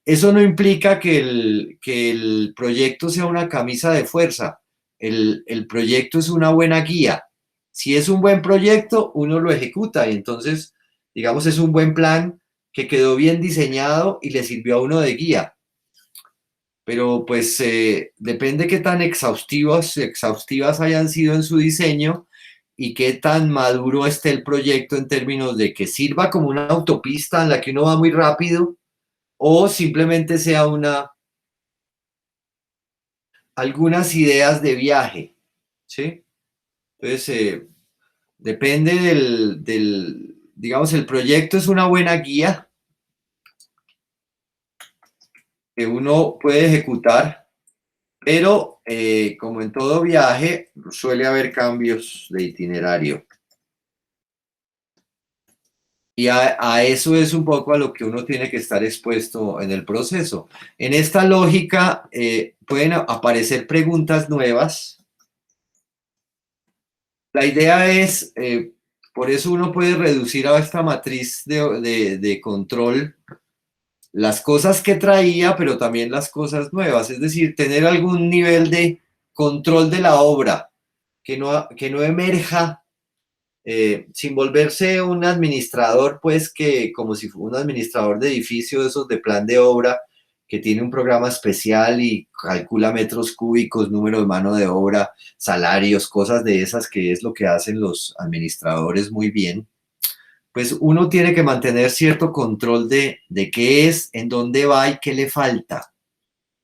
B: Eso no implica que el proyecto sea una camisa de fuerza. El proyecto es una buena guía. Si es un buen proyecto, uno lo ejecuta y entonces, digamos, es un buen plan que quedó bien diseñado y le sirvió a uno de guía. Pero pues depende qué tan exhaustivas hayan sido en su diseño y qué tan maduro esté el proyecto en términos de que sirva como una autopista en la que uno va muy rápido o simplemente sea algunas ideas de viaje, ¿sí? Entonces, depende digamos, el proyecto es una buena guía que uno puede ejecutar, pero como en todo viaje, suele haber cambios de itinerario. Y a eso es un poco a lo que uno tiene que estar expuesto en el proceso. En esta lógica pueden aparecer preguntas nuevas. La idea es, por eso uno puede reducir a esta matriz de control las cosas que traía, pero también las cosas nuevas, es decir, tener algún nivel de control de la obra, que no emerja sin volverse un administrador, pues que como si fuera un administrador de edificio, de esos de plan de obra, que tiene un programa especial y calcula metros cúbicos, número de mano de obra, salarios, cosas de esas, que es lo que hacen los administradores muy bien. Pues uno tiene que mantener cierto control de qué es, en dónde va y qué le falta.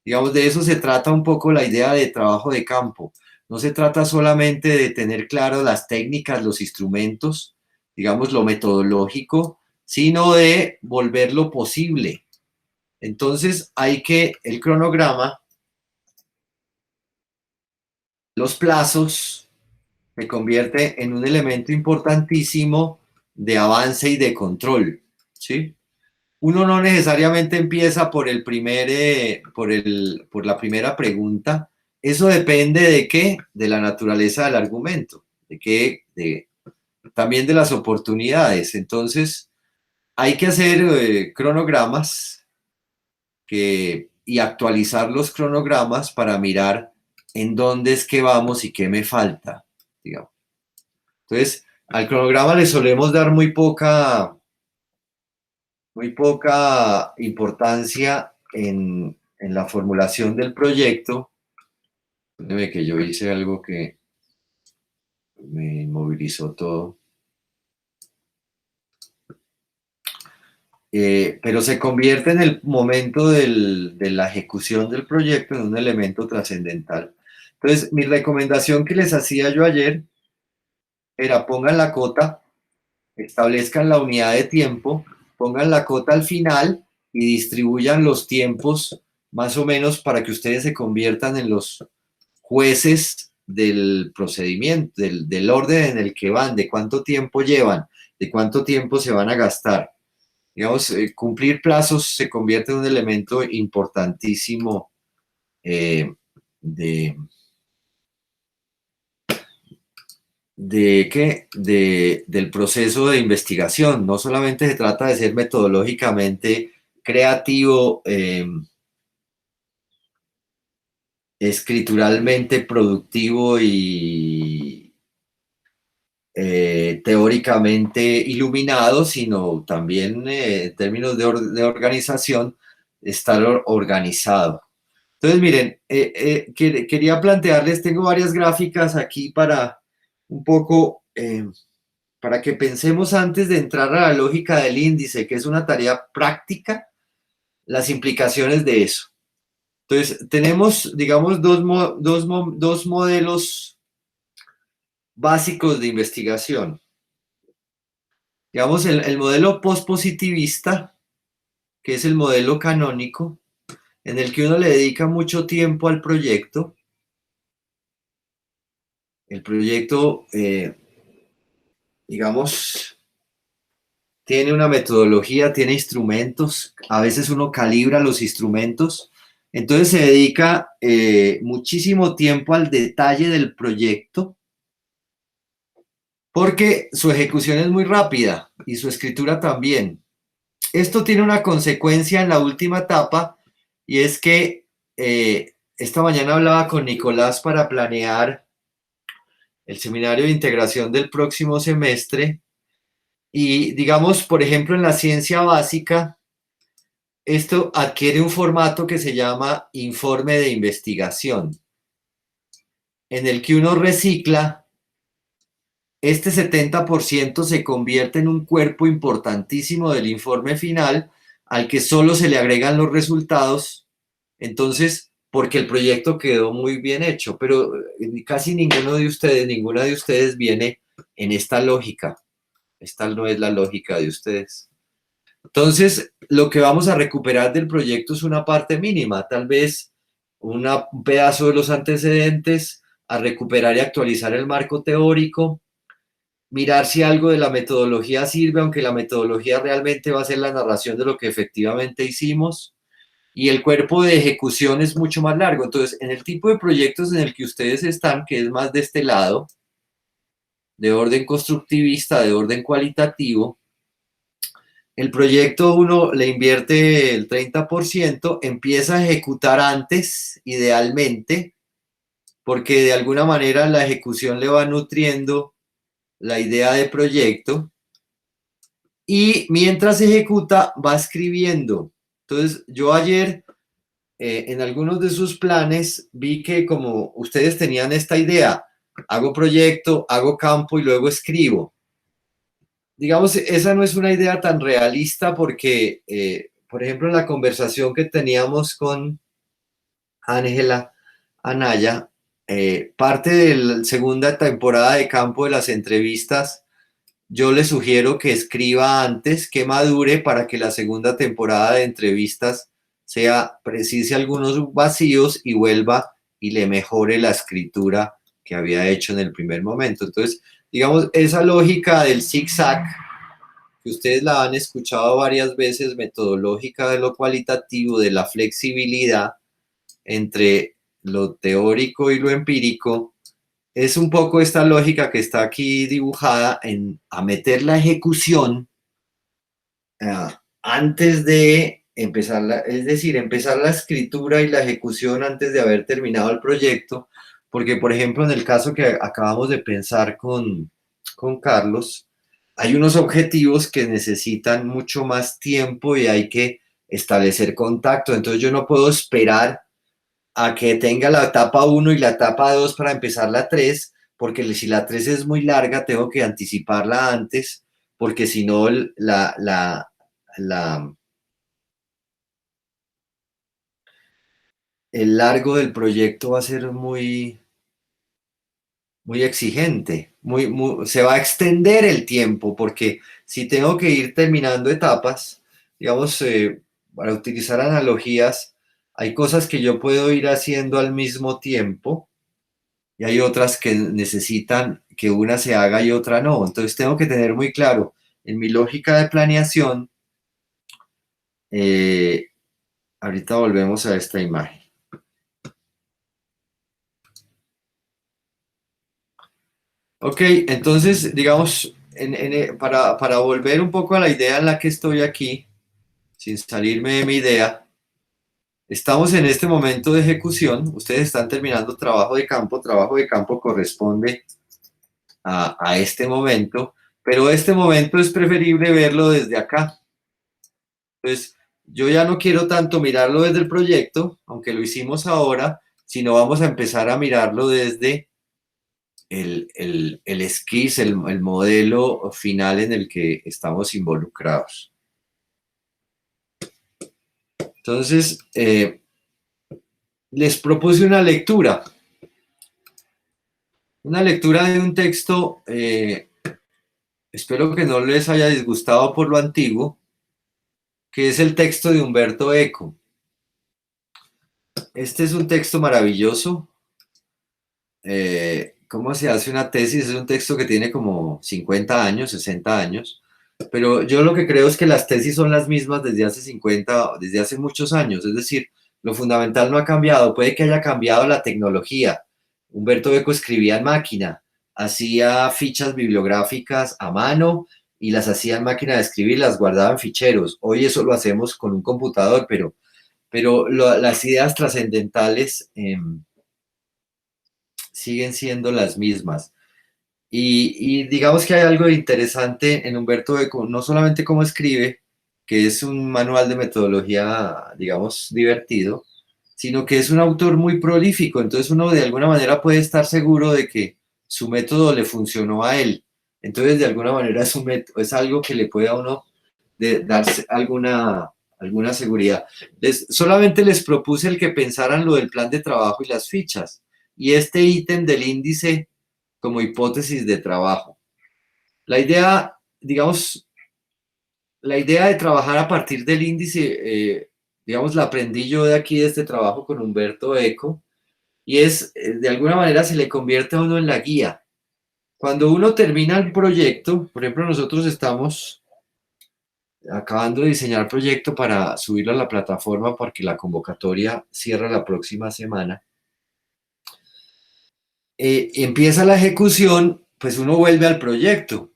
B: Digamos, de eso se trata un poco la idea de trabajo de campo. No se trata solamente de tener claro las técnicas, los instrumentos, digamos, lo metodológico, sino de volverlo posible. Entonces hay que, el cronograma, los plazos, se convierte en un elemento importantísimo de avance y de control, ¿sí? Uno no necesariamente empieza por por la primera pregunta. Eso depende de qué, de la naturaleza del argumento, también de las oportunidades. Entonces, hay que hacer cronogramas y actualizar los cronogramas para mirar en dónde es que vamos y qué me falta, digamos. Entonces, al cronograma le solemos dar muy poca importancia en la formulación del proyecto. Déjeme que yo hice algo que me inmovilizó todo. Pero se convierte en el momento de la ejecución del proyecto en un elemento trascendental. Entonces, mi recomendación que les hacía yo ayer era: pongan la cota, establezcan la unidad de tiempo, pongan la cota al final y distribuyan los tiempos más o menos para que ustedes se conviertan en los jueces del procedimiento, del orden en el que van, de cuánto tiempo llevan, de cuánto tiempo se van a gastar. Digamos, cumplir plazos se convierte en un elemento importantísimo del proceso de investigación. No solamente se trata de ser metodológicamente creativo, escrituralmente productivo y teóricamente iluminado, sino también en términos de organización, estar organizado. Entonces, miren, quería plantearles, tengo varias gráficas aquí para un poco, para que pensemos antes de entrar a la lógica del índice, que es una tarea práctica, las implicaciones de eso. Entonces, tenemos, digamos, dos modelos básicos de investigación. Digamos, el modelo postpositivista, que es el modelo canónico, en el que uno le dedica mucho tiempo al proyecto. El proyecto, digamos, tiene una metodología, tiene instrumentos, a veces uno calibra los instrumentos, entonces se dedica muchísimo tiempo al detalle del proyecto, porque su ejecución es muy rápida y su escritura también. Esto tiene una consecuencia en la última etapa, y es que esta mañana hablaba con Nicolás para planear el seminario de integración del próximo semestre, y digamos, por ejemplo, en la ciencia básica, esto adquiere un formato que se llama informe de investigación, en el que uno recicla. Este 70% se convierte en un cuerpo importantísimo del informe final, al que solo se le agregan los resultados, entonces, porque el proyecto quedó muy bien hecho, pero casi ninguna de ustedes viene en esta lógica. Esta no es la lógica de ustedes. Entonces, lo que vamos a recuperar del proyecto es una parte mínima, tal vez un pedazo de los antecedentes, a recuperar y actualizar el marco teórico, mirar si algo de la metodología sirve, aunque la metodología realmente va a ser la narración de lo que efectivamente hicimos, y el cuerpo de ejecución es mucho más largo. Entonces, en el tipo de proyectos en el que ustedes están, que es más de este lado, de orden constructivista, de orden cualitativo, el proyecto uno le invierte el 30%, empieza a ejecutar antes, idealmente, porque de alguna manera la ejecución le va nutriendo la idea de proyecto, y mientras ejecuta va escribiendo. Entonces, yo ayer en algunos de sus planes vi que como ustedes tenían esta idea, hago proyecto, hago campo y luego escribo. Digamos, esa no es una idea tan realista porque, por ejemplo, en la conversación que teníamos con Ángela Anaya, parte de la segunda temporada de campo de las entrevistas, yo le sugiero que escriba antes, que madure para que la segunda temporada de entrevistas precise algunos vacíos y vuelva y le mejore la escritura que había hecho en el primer momento. Entonces, digamos, esa lógica del zigzag, que ustedes la han escuchado varias veces, metodológica de lo cualitativo, de la flexibilidad entre lo teórico y lo empírico, es un poco esta lógica que está aquí dibujada a meter la ejecución antes de empezar, es decir, empezar la escritura y la ejecución antes de haber terminado el proyecto, porque por ejemplo en el caso que acabamos de pensar con Carlos, hay unos objetivos que necesitan mucho más tiempo y hay que establecer contacto, entonces yo no puedo esperar a que tenga la etapa 1 y la etapa 2 para empezar la 3, porque si la 3 es muy larga, tengo que anticiparla antes, porque si no, el largo del proyecto va a ser muy exigente, se va a extender el tiempo, porque si tengo que ir terminando etapas, digamos, para utilizar analogías, hay cosas que yo puedo ir haciendo al mismo tiempo, y hay otras que necesitan que una se haga y otra no. Entonces tengo que tener muy claro en mi lógica de planeación. Ahorita volvemos a esta imagen. Ok, entonces digamos, para volver un poco a la idea en la que estoy aquí, sin salirme de mi idea, estamos en este momento de ejecución, ustedes están terminando trabajo de campo corresponde a este momento, pero este momento es preferible verlo desde acá. Entonces, yo ya no quiero tanto mirarlo desde el proyecto, aunque lo hicimos ahora, sino vamos a empezar a mirarlo desde el esquiz, el modelo final en el que estamos involucrados. Entonces, les propuse una lectura de un texto, espero que no les haya disgustado por lo antiguo, que es el texto de Umberto Eco. Este es un texto maravilloso. ¿Cómo se hace una tesis? Es un texto que tiene como 50 años, 60 años, pero yo lo que creo es que las tesis son las mismas desde hace muchos años, es decir, lo fundamental no ha cambiado, puede que haya cambiado la tecnología. Humberto Eco escribía en máquina, hacía fichas bibliográficas a mano y las hacía en máquina de escribir, las guardaba en ficheros. Hoy eso lo hacemos con un computador, pero las ideas trascendentales siguen siendo las mismas. Y digamos que hay algo interesante en Humberto Eco, no solamente cómo escribe, que es un manual de metodología, digamos, divertido, sino que es un autor muy prolífico, entonces uno de alguna manera puede estar seguro de que su método le funcionó a él. Entonces, de alguna manera es algo que le puede a uno darse alguna seguridad. Solamente les propuse el que pensaran lo del plan de trabajo y las fichas, y este ítem del índice como hipótesis de trabajo. La idea, digamos, la idea de trabajar a partir del índice, digamos, la aprendí yo de aquí, de este trabajo con Humberto Eco, y es, de alguna manera, se le convierte a uno en la guía. Cuando uno termina el proyecto, por ejemplo, nosotros estamos acabando de diseñar el proyecto para subirlo a la plataforma porque la convocatoria cierra la próxima semana. Empieza la ejecución, pues uno vuelve al proyecto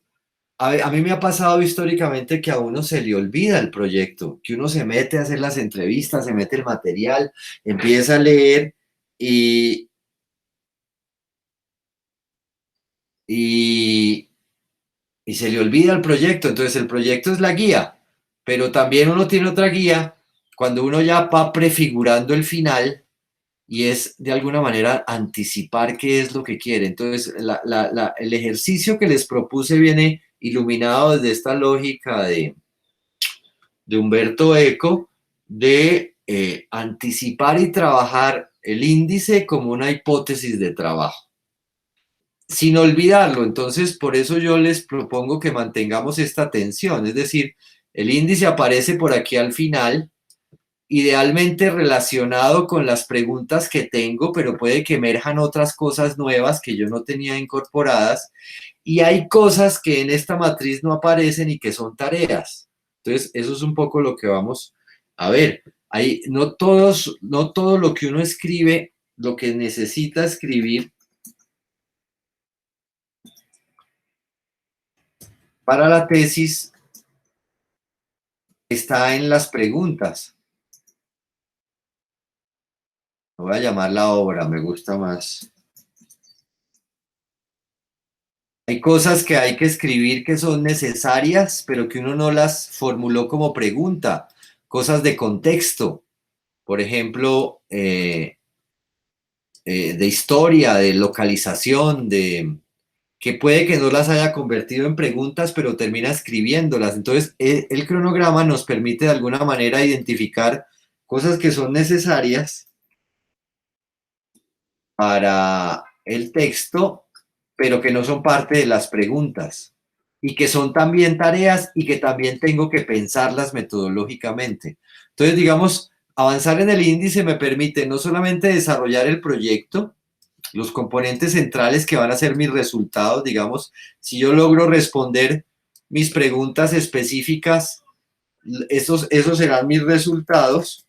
B: a mí me ha pasado históricamente que a uno se le olvida el proyecto, que uno se mete a hacer las entrevistas, se mete el material, empieza a leer y, y, y se le olvida el proyecto. Entonces el proyecto es la guía, pero también uno tiene otra guía cuando uno ya va prefigurando el final y es de alguna manera anticipar qué es lo que quiere. Entonces el ejercicio que les propuse viene iluminado desde esta lógica de Humberto Eco de anticipar y trabajar el índice como una hipótesis de trabajo, sin olvidarlo. Entonces, por eso yo les propongo que mantengamos esta tensión, es decir, el índice aparece por aquí al final, idealmente relacionado con las preguntas que tengo, pero puede que emerjan otras cosas nuevas que yo no tenía incorporadas, y hay cosas que en esta matriz no aparecen y que son tareas. Entonces, eso es un poco lo que vamos a ver. Hay, no todo lo que uno escribe, lo que necesita escribir para la tesis está en las preguntas. Lo voy a llamar la obra, me gusta más. Hay cosas que hay que escribir que son necesarias, pero que uno no las formuló como pregunta. Cosas de contexto, por ejemplo, de historia, de localización, que puede que no las haya convertido en preguntas, pero termina escribiéndolas. Entonces, el cronograma nos permite de alguna manera identificar cosas que son necesarias para el texto, pero que no son parte de las preguntas y que son también tareas y que también tengo que pensarlas metodológicamente. Entonces, digamos, avanzar en el índice me permite no solamente desarrollar el proyecto, los componentes centrales que van a ser mis resultados, digamos, si yo logro responder mis preguntas específicas, esos serán mis resultados,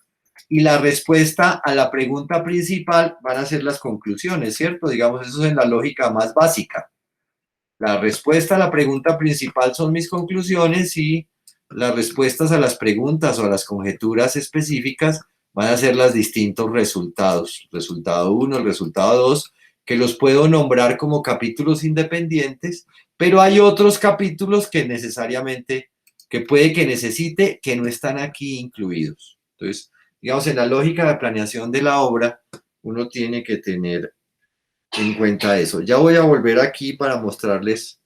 B: y la respuesta a la pregunta principal van a ser las conclusiones, ¿cierto? Digamos, eso es en la lógica más básica. La respuesta a la pregunta principal son mis conclusiones y las respuestas a las preguntas o a las conjeturas específicas van a ser los distintos resultados. Resultado 1, el resultado 2, que los puedo nombrar como capítulos independientes, pero hay otros capítulos que necesariamente, que puede que necesite, que no están aquí incluidos. Entonces, digamos, en la lógica de planeación de la obra, uno tiene que tener en cuenta eso. Ya voy a volver aquí para mostrarles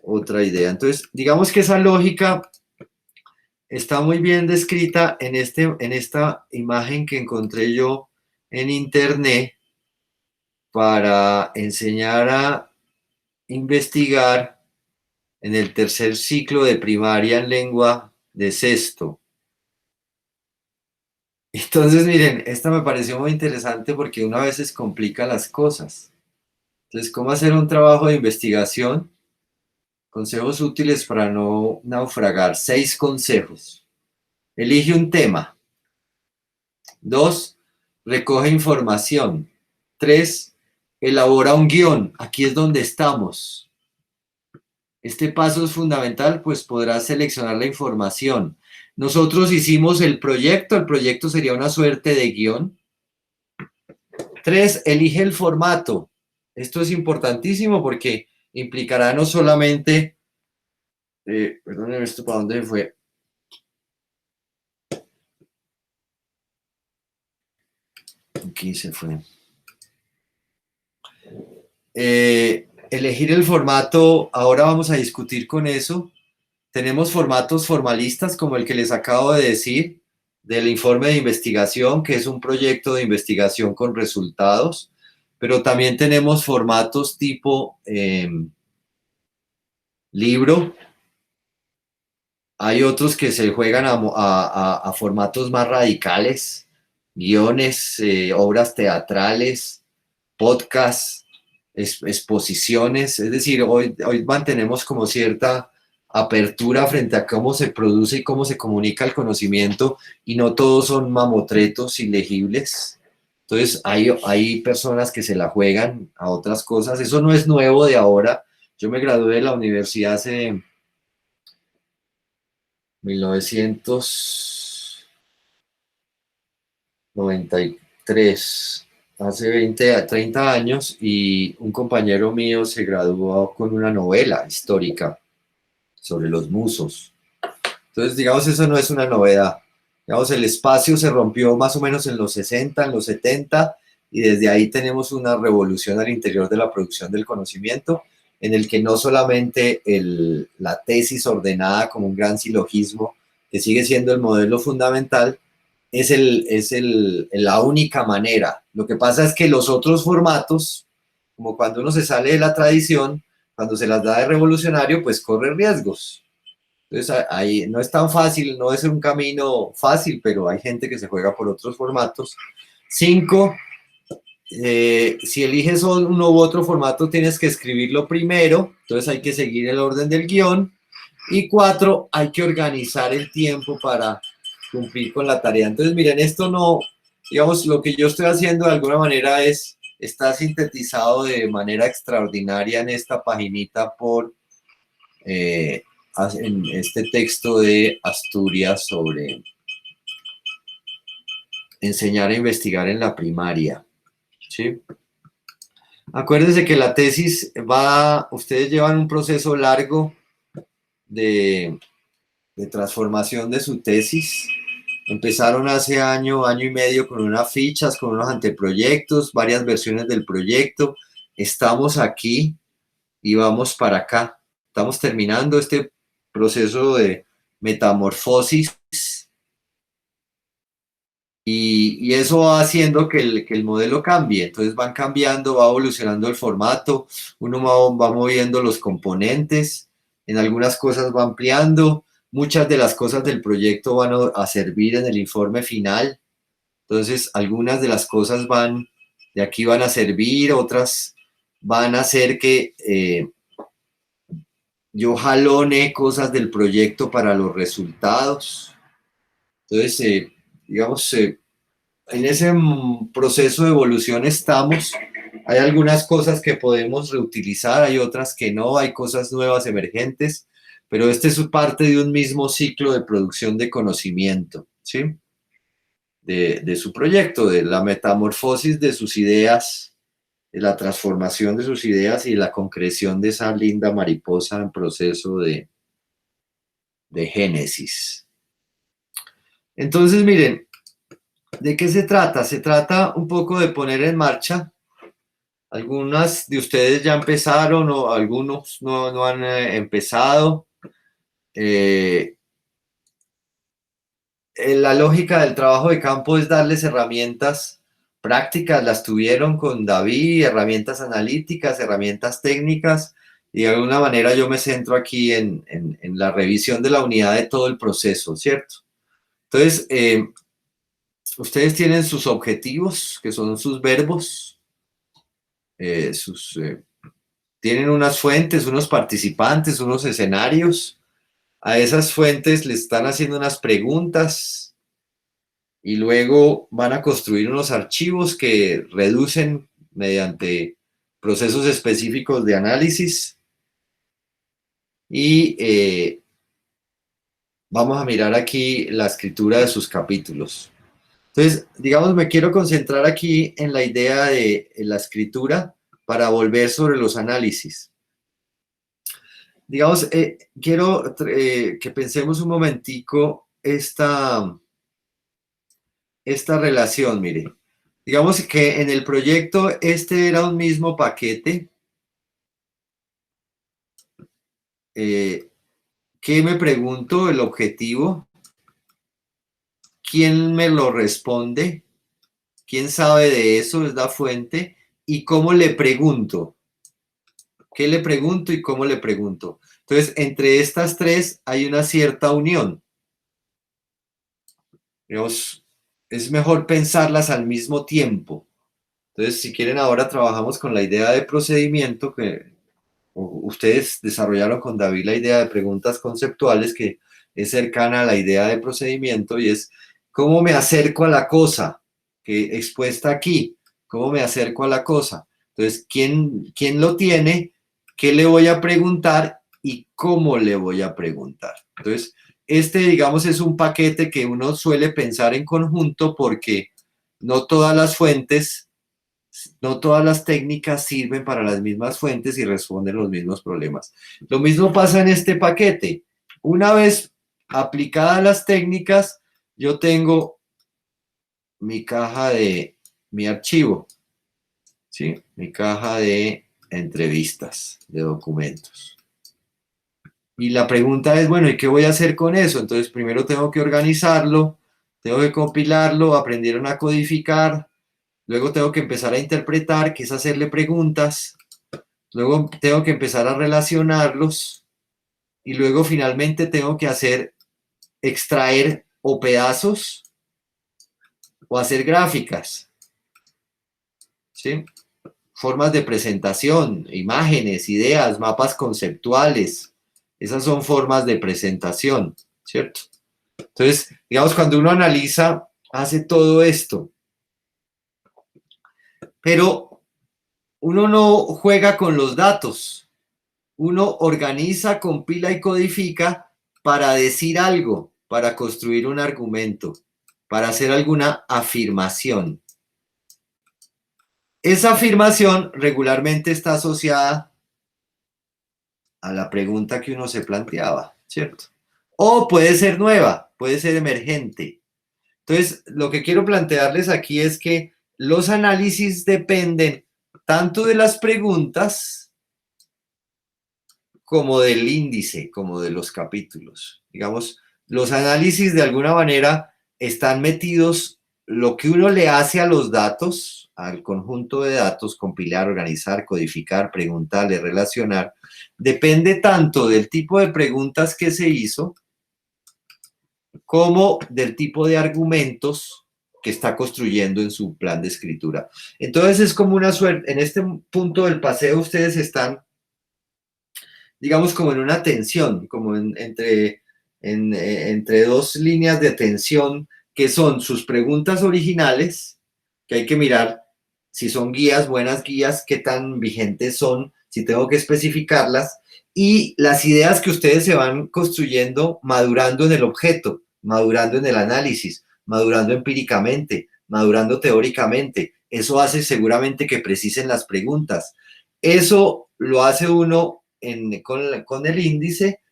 B: otra idea. Entonces, digamos que esa lógica está muy bien descrita en esta imagen que encontré yo en internet para enseñar a investigar en el tercer ciclo de primaria en lengua de sexto. Entonces, miren, esta me pareció muy interesante porque una vez complica las cosas. Entonces, ¿cómo hacer un trabajo de investigación? Consejos útiles para no naufragar. 6 consejos. Elige un tema. 2. Recoge información. 3. Elabora un guión. Aquí es donde estamos. Este paso es fundamental, pues podrás seleccionar la información. Nosotros hicimos el proyecto sería una suerte de guión. 3. Elige el formato. Esto es importantísimo porque implicará no solamente, perdónenme, esto para dónde fue. Aquí se fue. Elegir el formato, ahora vamos a discutir con eso. Tenemos formatos formalistas como el que les acabo de decir, del informe de investigación, que es un proyecto de investigación con resultados, pero también tenemos formatos tipo libro. Hay otros que se juegan a formatos más radicales, guiones, obras teatrales, podcasts, exposiciones. Es decir, hoy mantenemos como cierta apertura frente a cómo se produce y cómo se comunica el conocimiento, y no todos son mamotretos ilegibles. Entonces hay personas que se la juegan a otras cosas. Eso no es nuevo de ahora. Yo me gradué de la universidad hace 1993, hace 20 a 30 años, y un compañero mío se graduó con una novela histórica sobre los musos. Entonces, digamos, eso no es una novedad. Digamos, el espacio se rompió más o menos en los 60, en los 70, y desde ahí tenemos una revolución al interior de la producción del conocimiento, en el que no solamente la tesis ordenada como un gran silogismo, que sigue siendo el modelo fundamental, es la única manera. Lo que pasa es que los otros formatos, como cuando uno se sale de la tradición, cuando se las da de revolucionario, pues corre riesgos. Entonces, ahí no es tan fácil, no es un camino fácil, pero hay gente que se juega por otros formatos. 5, si eliges uno u otro formato, tienes que escribirlo primero, entonces hay que seguir el orden del guión. Y 4, hay que organizar el tiempo para cumplir con la tarea. Entonces, miren, esto no, digamos, lo que yo estoy haciendo de alguna manera está sintetizado de manera extraordinaria en esta paginita en este texto de Asturias sobre enseñar a investigar en la primaria. ¿Sí? Acuérdense que la tesis ustedes llevan un proceso largo de transformación de su tesis. Empezaron hace año y medio con unas fichas, con unos anteproyectos, varias versiones del proyecto. Estamos aquí y vamos para acá. Estamos terminando este proceso de metamorfosis y eso va haciendo que el modelo cambie. Entonces van cambiando, va evolucionando el formato, uno va moviendo los componentes, en algunas cosas va ampliando, muchas de las cosas del proyecto van a servir en el informe final. Entonces algunas de las cosas de aquí van a servir, otras van a hacer que yo jalone cosas del proyecto para los resultados. Entonces, digamos, en ese proceso de evolución estamos. Hay algunas cosas que podemos reutilizar, hay otras que no, hay cosas nuevas emergentes, pero este es parte de un mismo ciclo de producción de conocimiento, ¿sí? De su proyecto, de la metamorfosis de sus ideas, de la transformación de sus ideas y la concreción de esa linda mariposa en proceso de génesis. Entonces, miren, ¿de qué se trata? Se trata un poco de poner en marcha. Algunas de ustedes ya empezaron o algunos no han empezado. La lógica del trabajo de campo es darles herramientas prácticas, las tuvieron con David, herramientas analíticas, herramientas técnicas, y de alguna manera yo me centro aquí en la revisión de la unidad de todo el proceso, ¿cierto? Entonces, ustedes tienen sus objetivos, que son sus verbos, tienen unas fuentes, unos participantes, unos escenarios. A esas fuentes les están haciendo unas preguntas y luego van a construir unos archivos que reducen mediante procesos específicos de análisis. Y vamos a mirar aquí la escritura de sus capítulos. Entonces, digamos, me quiero concentrar aquí en la idea de la escritura para volver sobre los análisis. Digamos, quiero que pensemos un momentico esta relación, mire. Digamos que en el proyecto este era un mismo paquete. ¿Qué me pregunto? El objetivo. ¿Quién me lo responde? ¿Quién sabe de eso? Es la fuente. ¿Y cómo le pregunto? ¿Qué le pregunto y cómo le pregunto? Entonces, entre estas tres hay una cierta unión. Digamos, es mejor pensarlas al mismo tiempo. Entonces, si quieren, ahora trabajamos con la idea de procedimiento que ustedes desarrollaron con David la idea de preguntas conceptuales que es cercana a la idea de procedimiento y es cómo me acerco a la cosa que expuesta aquí, cómo me acerco a la cosa. Entonces, ¿quién lo tiene? ¿Qué le voy a preguntar y cómo le voy a preguntar? Entonces, digamos, es un paquete que uno suele pensar en conjunto porque no todas las fuentes, no todas las técnicas sirven para las mismas fuentes y responden los mismos problemas. Lo mismo pasa en este paquete. Una vez aplicadas las técnicas, yo tengo mi caja de mi archivo, ¿sí? Mi caja de entrevistas, de documentos. Y la pregunta es, bueno, ¿y qué voy a hacer con eso? Entonces, primero tengo que organizarlo, tengo que compilarlo, aprendieron a codificar, luego tengo que empezar a interpretar, que es hacerle preguntas, luego tengo que empezar a relacionarlos, y luego finalmente tengo que extraer o pedazos o hacer gráficas, ¿sí? Formas de presentación, imágenes, ideas, mapas conceptuales. Esas son formas de presentación, ¿cierto? Entonces, digamos, cuando uno analiza, hace todo esto. Pero uno no juega con los datos. Uno organiza, compila y codifica para decir algo, para construir un argumento, para hacer alguna afirmación. Esa afirmación regularmente está asociada a la pregunta que uno se planteaba, ¿cierto? O puede ser nueva, puede ser emergente. Entonces, lo que quiero plantearles aquí es que los análisis dependen tanto de las preguntas como del índice, como de los capítulos. Digamos, los análisis de alguna manera están metidos, lo que uno le hace a los datos, al conjunto de datos, compilar, organizar, codificar, preguntarle, relacionar, depende tanto del tipo de preguntas que se hizo como del tipo de argumentos que está construyendo en su plan de escritura. Entonces es como una suerte, en este punto del paseo ustedes están, digamos, como en una tensión, como entre dos líneas de tensión, que son sus preguntas originales, que hay que mirar si son guías, buenas guías, qué tan vigentes son, si tengo que especificarlas, y las ideas que ustedes se van construyendo, madurando en el objeto, madurando en el análisis, madurando empíricamente, madurando teóricamente. Eso hace seguramente que precisen las preguntas. Eso lo hace uno con el índice,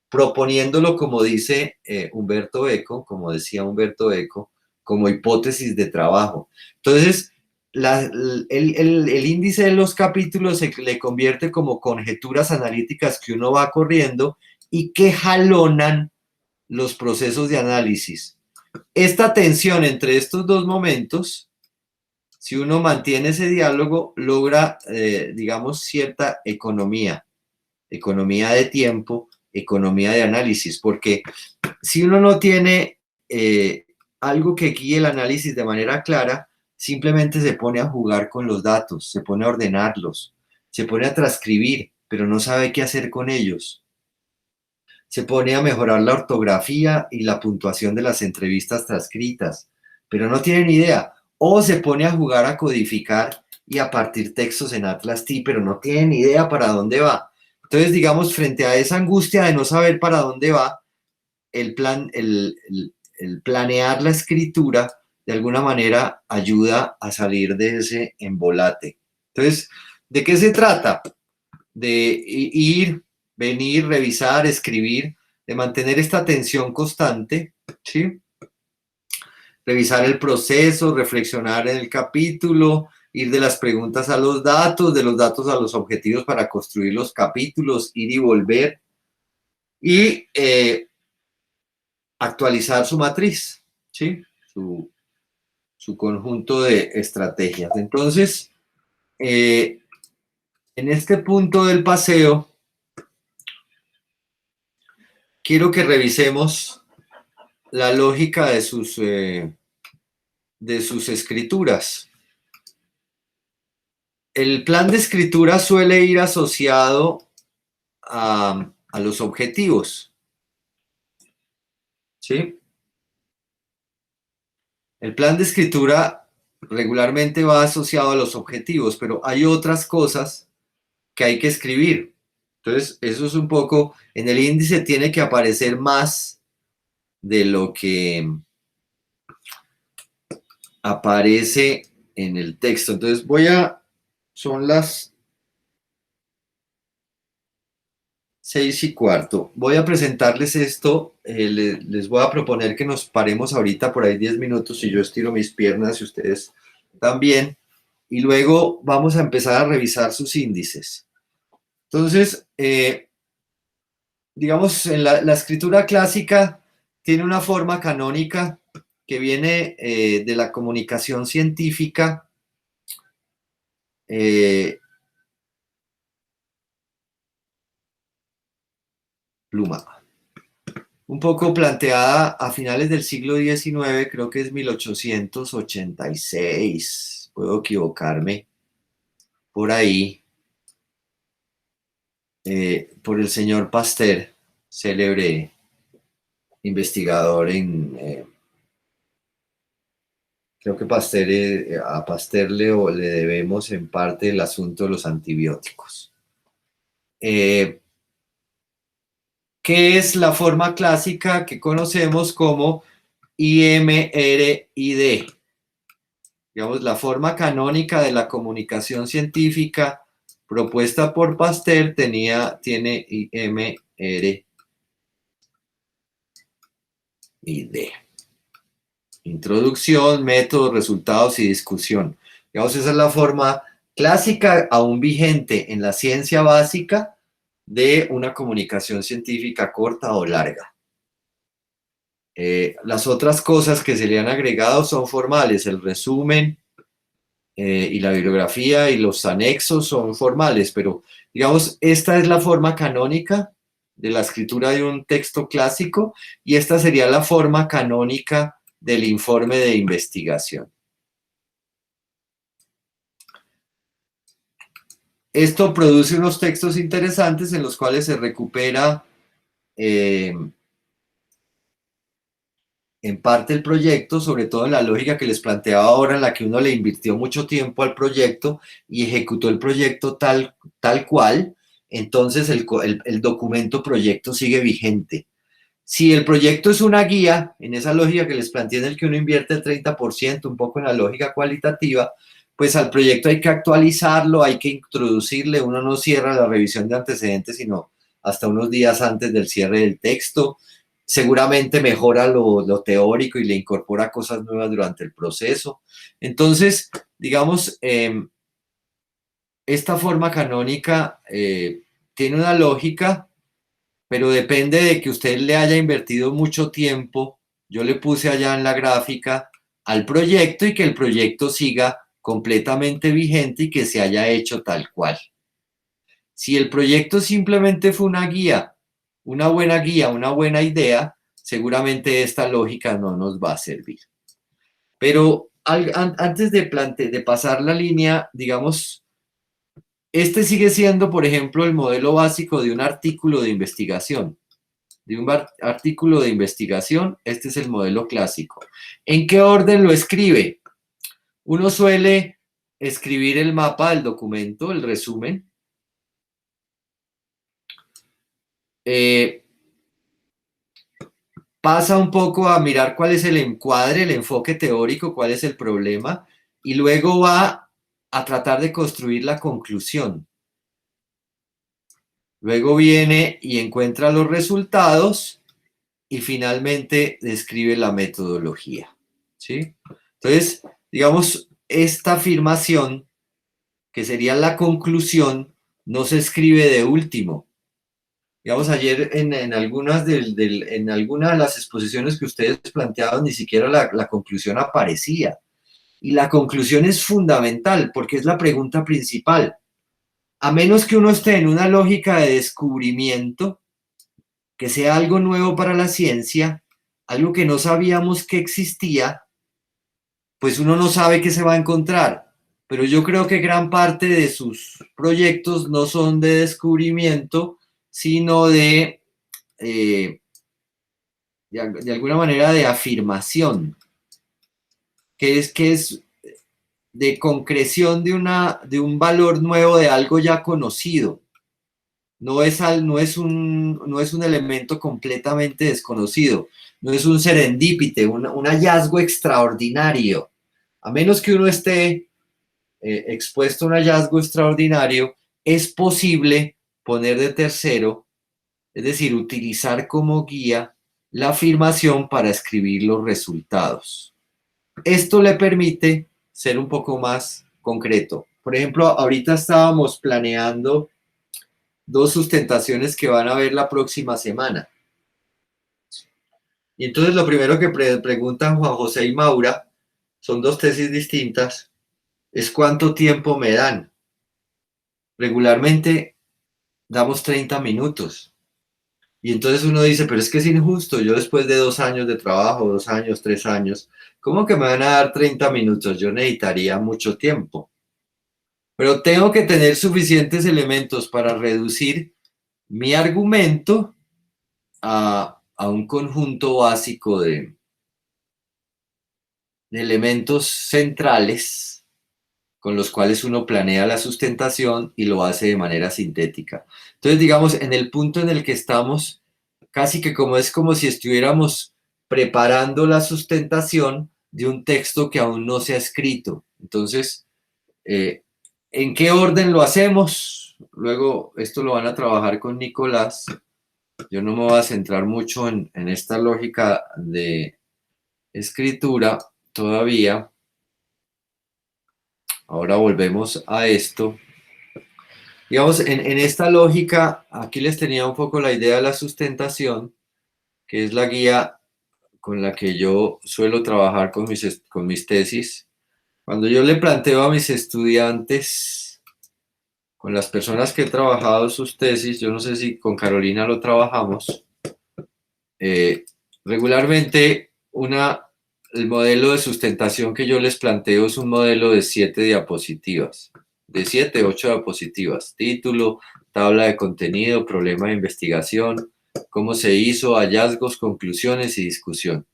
B: proponiéndolo, como dice Humberto Eco, como decía Humberto Eco, como hipótesis de trabajo. Entonces, el índice de los capítulos se le convierte como conjeturas analíticas que uno va corriendo y que jalonan los procesos de análisis. Esta tensión entre estos dos momentos, si uno mantiene ese diálogo, logra, digamos, cierta economía de tiempo, economía de análisis, porque si uno no tiene algo que guíe el análisis de manera clara, simplemente se pone a jugar con los datos, se pone a ordenarlos, se pone a transcribir, pero no sabe qué hacer con ellos. Se pone a mejorar la ortografía y la puntuación de las entrevistas transcritas, pero no tiene ni idea. O se pone a jugar a codificar y a partir textos en Atlas T, pero no tiene ni idea para dónde va. Entonces, digamos, frente a esa angustia de no saber para dónde va, el planear la escritura de alguna manera ayuda a salir de ese embolate. Entonces, ¿de qué se trata? De ir, venir, revisar, escribir, de mantener esta tensión constante, ¿sí? Revisar el proceso, reflexionar en el capítulo, ir de las preguntas a los datos, de los datos a los objetivos para construir los capítulos, ir y volver, y actualizar su matriz, ¿sí? Su conjunto de estrategias. Entonces, en este punto del paseo, quiero que revisemos la lógica de sus escrituras. El plan de escritura suele ir asociado a los objetivos, ¿sí? El plan de escritura regularmente va asociado a los objetivos, pero hay otras cosas que hay que escribir. Entonces, eso es un poco, en el índice tiene que aparecer más de lo que aparece en el texto. Entonces son las 6:15. Voy a presentarles esto, les voy a proponer que nos paremos ahorita por ahí 10 minutos y yo estiro mis piernas y ustedes también, y luego vamos a empezar a revisar sus índices. Entonces, digamos, en la escritura clásica tiene una forma canónica que viene de la comunicación científica, pluma, un poco planteada a finales del siglo XIX, creo que es 1886, puedo equivocarme, por ahí, por el señor Pasteur, célebre investigador creo que a Pasteur le debemos en parte el asunto de los antibióticos. ¿Qué es la forma clásica que conocemos como IMRID? Digamos, la forma canónica de la comunicación científica propuesta por Pasteur tiene IMRID. Introducción, método, resultados y discusión. Digamos, esa es la forma clásica, aún vigente en la ciencia básica, de una comunicación científica corta o larga. Las otras cosas que se le han agregado son formales. El resumen y la bibliografía y los anexos son formales, pero digamos, esta es la forma canónica de la escritura de un texto clásico y esta sería la forma canónica del informe de investigación. Esto produce unos textos interesantes en los cuales se recupera en parte el proyecto, sobre todo en la lógica que les planteaba ahora, en la que uno le invirtió mucho tiempo al proyecto y ejecutó el proyecto tal cual, entonces el documento proyecto sigue vigente. Si el proyecto es una guía, en esa lógica que les planteé en el que uno invierte el 30%, un poco en la lógica cualitativa, pues al proyecto hay que actualizarlo, hay que introducirle, uno no cierra la revisión de antecedentes, sino hasta unos días antes del cierre del texto. Seguramente mejora lo teórico y le incorpora cosas nuevas durante el proceso. Entonces, digamos, esta forma canónica tiene una lógica, pero depende de que usted le haya invertido mucho tiempo. Yo le puse allá en la gráfica al proyecto y que el proyecto siga completamente vigente y que se haya hecho tal cual. Si el proyecto simplemente fue una guía, una buena idea, seguramente esta lógica no nos va a servir. Pero antes de pasar la línea, digamos, este sigue siendo, por ejemplo, el modelo básico de un artículo de investigación. Este es el modelo clásico. ¿En qué orden lo escribe? Uno suele escribir el mapa del documento, el resumen. Pasa un poco a mirar cuál es el encuadre, el enfoque teórico, cuál es el problema, y luego va a tratar de construir la conclusión. Luego viene y encuentra los resultados y finalmente describe la metodología, ¿sí? Entonces, digamos, esta afirmación, que sería la conclusión, no se escribe de último. Digamos, ayer en algunas de las exposiciones que ustedes planteaban, ni siquiera la conclusión aparecía. Y la conclusión es fundamental porque es la pregunta principal. A menos que uno esté en una lógica de descubrimiento, que sea algo nuevo para la ciencia, algo que no sabíamos que existía, pues uno no sabe qué se va a encontrar. Pero yo creo que gran parte de sus proyectos no son de descubrimiento, sino de alguna manera de afirmación, que es de concreción de un valor nuevo de algo ya conocido. no es un elemento completamente desconocido, no es un serendípite, un hallazgo extraordinario. A menos que uno esté expuesto a un hallazgo extraordinario, es posible poner de tercero, es decir, utilizar como guía la afirmación para escribir los resultados. Esto le permite ser un poco más concreto. Por ejemplo, ahorita estábamos planeando 2 sustentaciones que van a ver la próxima semana. Y entonces lo primero que preguntan Juan José y Maura, son 2 tesis distintas, es cuánto tiempo me dan. Regularmente damos 30 minutos. Y entonces uno dice, pero es que es injusto, yo después de 2 años de trabajo, 2 años, 3 años, ¿cómo que me van a dar 30 minutos? Yo necesitaría mucho tiempo. Pero tengo que tener suficientes elementos para reducir mi argumento a un conjunto básico de elementos centrales con los cuales uno planea la sustentación y lo hace de manera sintética. Entonces, digamos, en el punto en el que estamos, casi que es como si estuviéramos preparando la sustentación de un texto que aún no se ha escrito. Entonces, ¿en qué orden lo hacemos? Luego, esto lo van a trabajar con Nicolás. Yo no me voy a centrar mucho en esta lógica de escritura todavía. Ahora volvemos a esto. Digamos, en esta lógica, aquí les tenía un poco la idea de la sustentación, que es la guía con la que yo suelo trabajar con mis tesis. Cuando yo le planteo a mis estudiantes, con las personas que he trabajado sus tesis, yo no sé si con Carolina lo trabajamos, regularmente el modelo de sustentación que yo les planteo es un modelo de 7 diapositivas, de 7, 8 diapositivas, título, tabla de contenido, problema de investigación, cómo se hizo, hallazgos, conclusiones y discusión.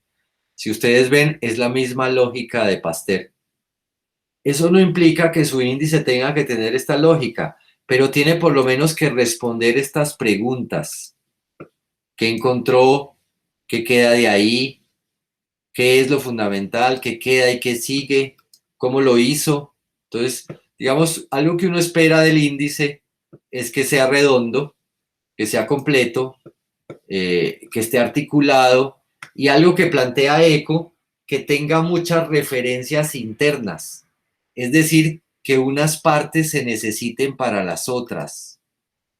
B: Si ustedes ven, es la misma lógica de Pasteur. Eso no implica que su índice tenga que tener esta lógica, pero tiene por lo menos que responder estas preguntas. ¿Qué encontró? ¿Qué queda de ahí? ¿Qué es lo fundamental? ¿Qué queda y qué sigue? ¿Cómo lo hizo? Entonces, digamos, algo que uno espera del índice es que sea redondo, que sea completo, que esté articulado y algo que plantea ECO, que tenga muchas referencias internas. Es decir, que unas partes se necesiten para las otras.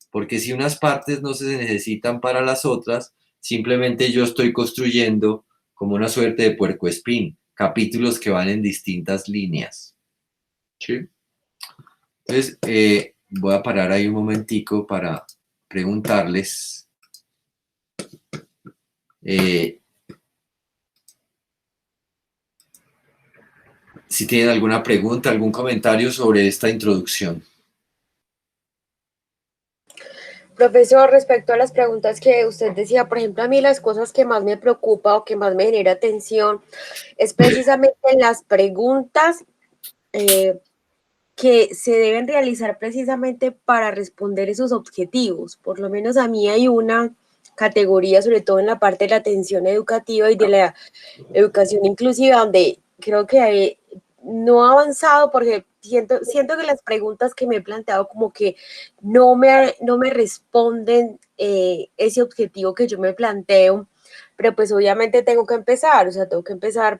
B: Porque si unas partes no se necesitan para las otras, simplemente yo estoy construyendo como una suerte de puercoespín, capítulos que van en distintas líneas. ¿Sí? Entonces, voy a parar ahí un momentico para preguntarles si tienen alguna pregunta, algún comentario sobre esta introducción.
C: Profesor, respecto a las preguntas que usted decía, por ejemplo, a mí las cosas que más me preocupa o que más me genera atención es precisamente las preguntas que se deben realizar precisamente para responder esos objetivos. Por lo menos a mí hay una categoría, sobre todo en la parte de la atención educativa y de la educación inclusiva, donde creo que no ha avanzado porque siento que las preguntas que me he planteado como que no me responden ese objetivo que yo me planteo, pero pues obviamente tengo que empezar, o sea, tengo que empezar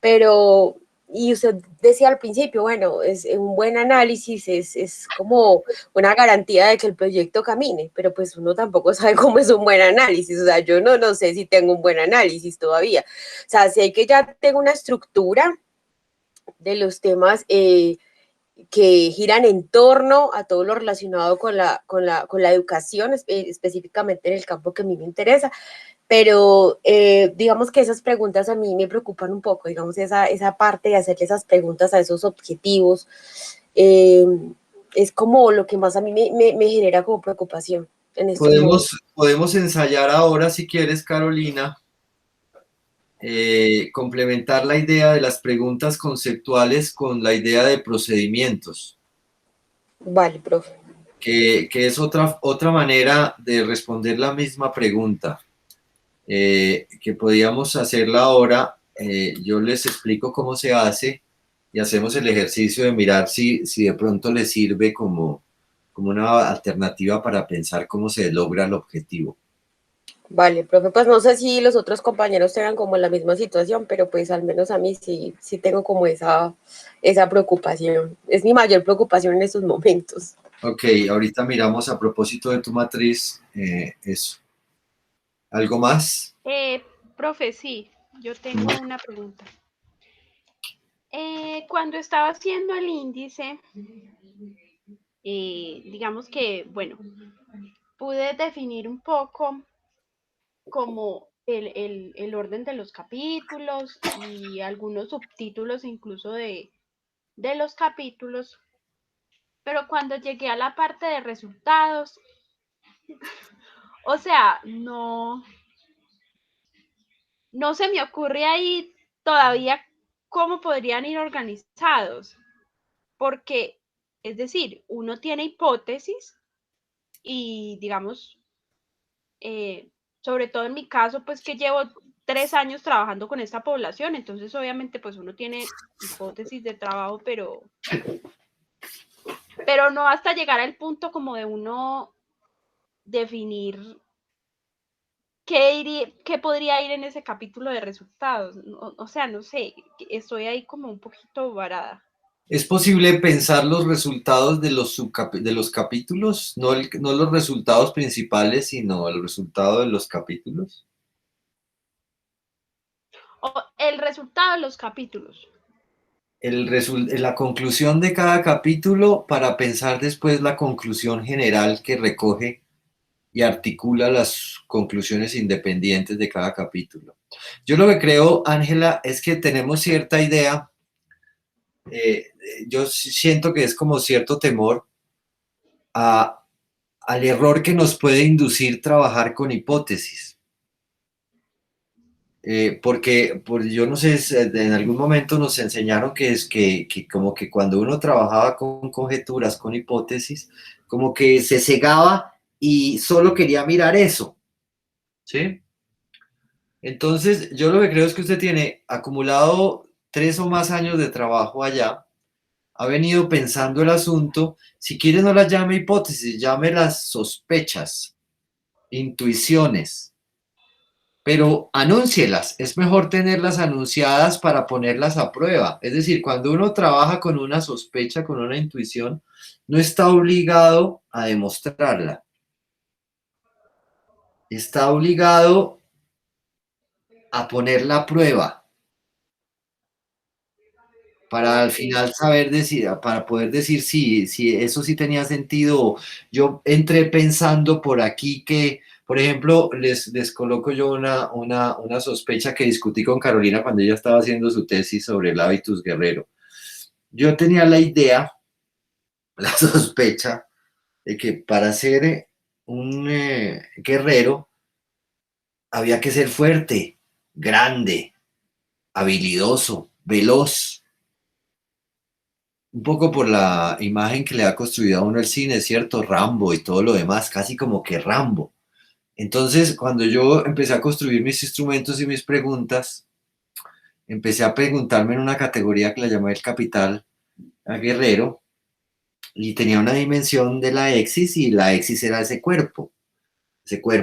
C: pero, y usted decía al principio, bueno, es un buen análisis, es como una garantía de que el proyecto camine, pero pues uno tampoco sabe cómo es un buen análisis, o sea, yo no sé si tengo un buen análisis todavía, o sea, sé que ya tengo una estructura de los temas que giran en torno a todo lo relacionado con la educación, específicamente en el campo que a mí me interesa, pero digamos que esas preguntas a mí me preocupan un poco, digamos, esa parte de hacerle esas preguntas a esos objetivos, es como lo que más a mí me genera como preocupación en estos momentos.
B: Podemos ensayar ahora, si quieres, Carolina, complementar la idea de las preguntas conceptuales con la idea de procedimientos.
C: Vale, profe.
B: que es otra manera de responder la misma pregunta, que podíamos hacerla ahora. Yo les explico cómo se hace y hacemos el ejercicio de mirar si de pronto les sirve como una alternativa para pensar cómo se logra el objetivo.
C: Vale, profe, pues no sé si los otros compañeros tengan como la misma situación, pero pues al menos a mí sí tengo como esa preocupación. Es mi mayor preocupación en estos momentos.
B: Ok, ahorita miramos a propósito de tu matriz eso. ¿Algo más?
D: Profe, sí, yo tengo una pregunta. Cuando estaba haciendo el índice, digamos que, bueno, pude definir un poco como el orden de los capítulos y algunos subtítulos incluso de los capítulos, pero cuando llegué a la parte de resultados, o sea, no se me ocurre ahí todavía cómo podrían ir organizados, porque, es decir, uno tiene hipótesis y, digamos, sobre todo en mi caso, pues que llevo 3 años trabajando con esta población, entonces obviamente pues uno tiene hipótesis de trabajo, pero no hasta llegar al punto como de uno definir qué podría ir en ese capítulo de resultados. O sea, no sé, estoy ahí como un poquito varada.
B: ¿Es posible pensar los resultados de los capítulos? No los resultados principales, sino el resultado de los capítulos.
D: O el resultado de los capítulos.
B: La conclusión de cada capítulo para pensar después la conclusión general que recoge y articula las conclusiones independientes de cada capítulo. Yo lo que creo, Ángela, es que tenemos cierta idea. Yo siento que es como cierto temor al error que nos puede inducir trabajar con hipótesis. Porque yo no sé, en algún momento nos enseñaron que es que como que cuando uno trabajaba con conjeturas, con hipótesis, como que se cegaba y solo quería mirar eso, ¿sí? Entonces, yo lo que creo es que usted tiene acumulado 3 o más años de trabajo allá, ha venido pensando el asunto, si quiere no las llame hipótesis, llame las sospechas, intuiciones, pero anúncielas. Es mejor tenerlas anunciadas para ponerlas a prueba. Es decir, cuando uno trabaja con una sospecha, con una intuición, no está obligado a demostrarla. Está obligado a ponerla a prueba para al final saber decir, para poder decir si eso sí tenía sentido. Yo entré pensando por aquí que, por ejemplo, les coloco yo una sospecha que discutí con Carolina cuando ella estaba haciendo su tesis sobre el hábitus guerrero. Yo tenía la idea, la sospecha, de que para ser un guerrero había que ser fuerte, grande, habilidoso, veloz. Un poco por la imagen que le ha construido a uno el cine, ¿cierto? Rambo y todo lo demás, casi como que Rambo. Entonces, cuando yo empecé a construir mis instrumentos y mis preguntas, empecé a preguntarme en una categoría que la llamé el capital a guerrero, y tenía una dimensión de la exis, y la exis era ese cuerpo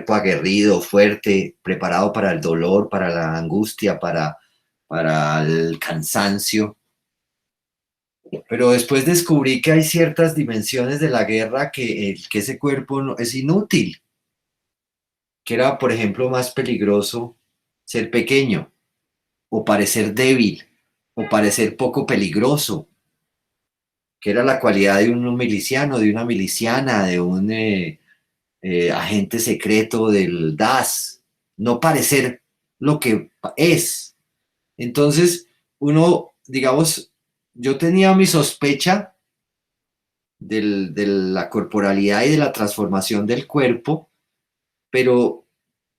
B: aguerrido, fuerte, preparado para el dolor, para la angustia, para el cansancio. Pero después descubrí que hay ciertas dimensiones de la guerra que ese cuerpo es inútil, que era, por ejemplo, más peligroso ser pequeño, o parecer débil, o parecer poco peligroso, que era la cualidad de un miliciano, de una miliciana, de un agente secreto del DAS, no parecer lo que es. Entonces, uno, digamos, yo tenía mi sospecha de la corporalidad y de la transformación del cuerpo, pero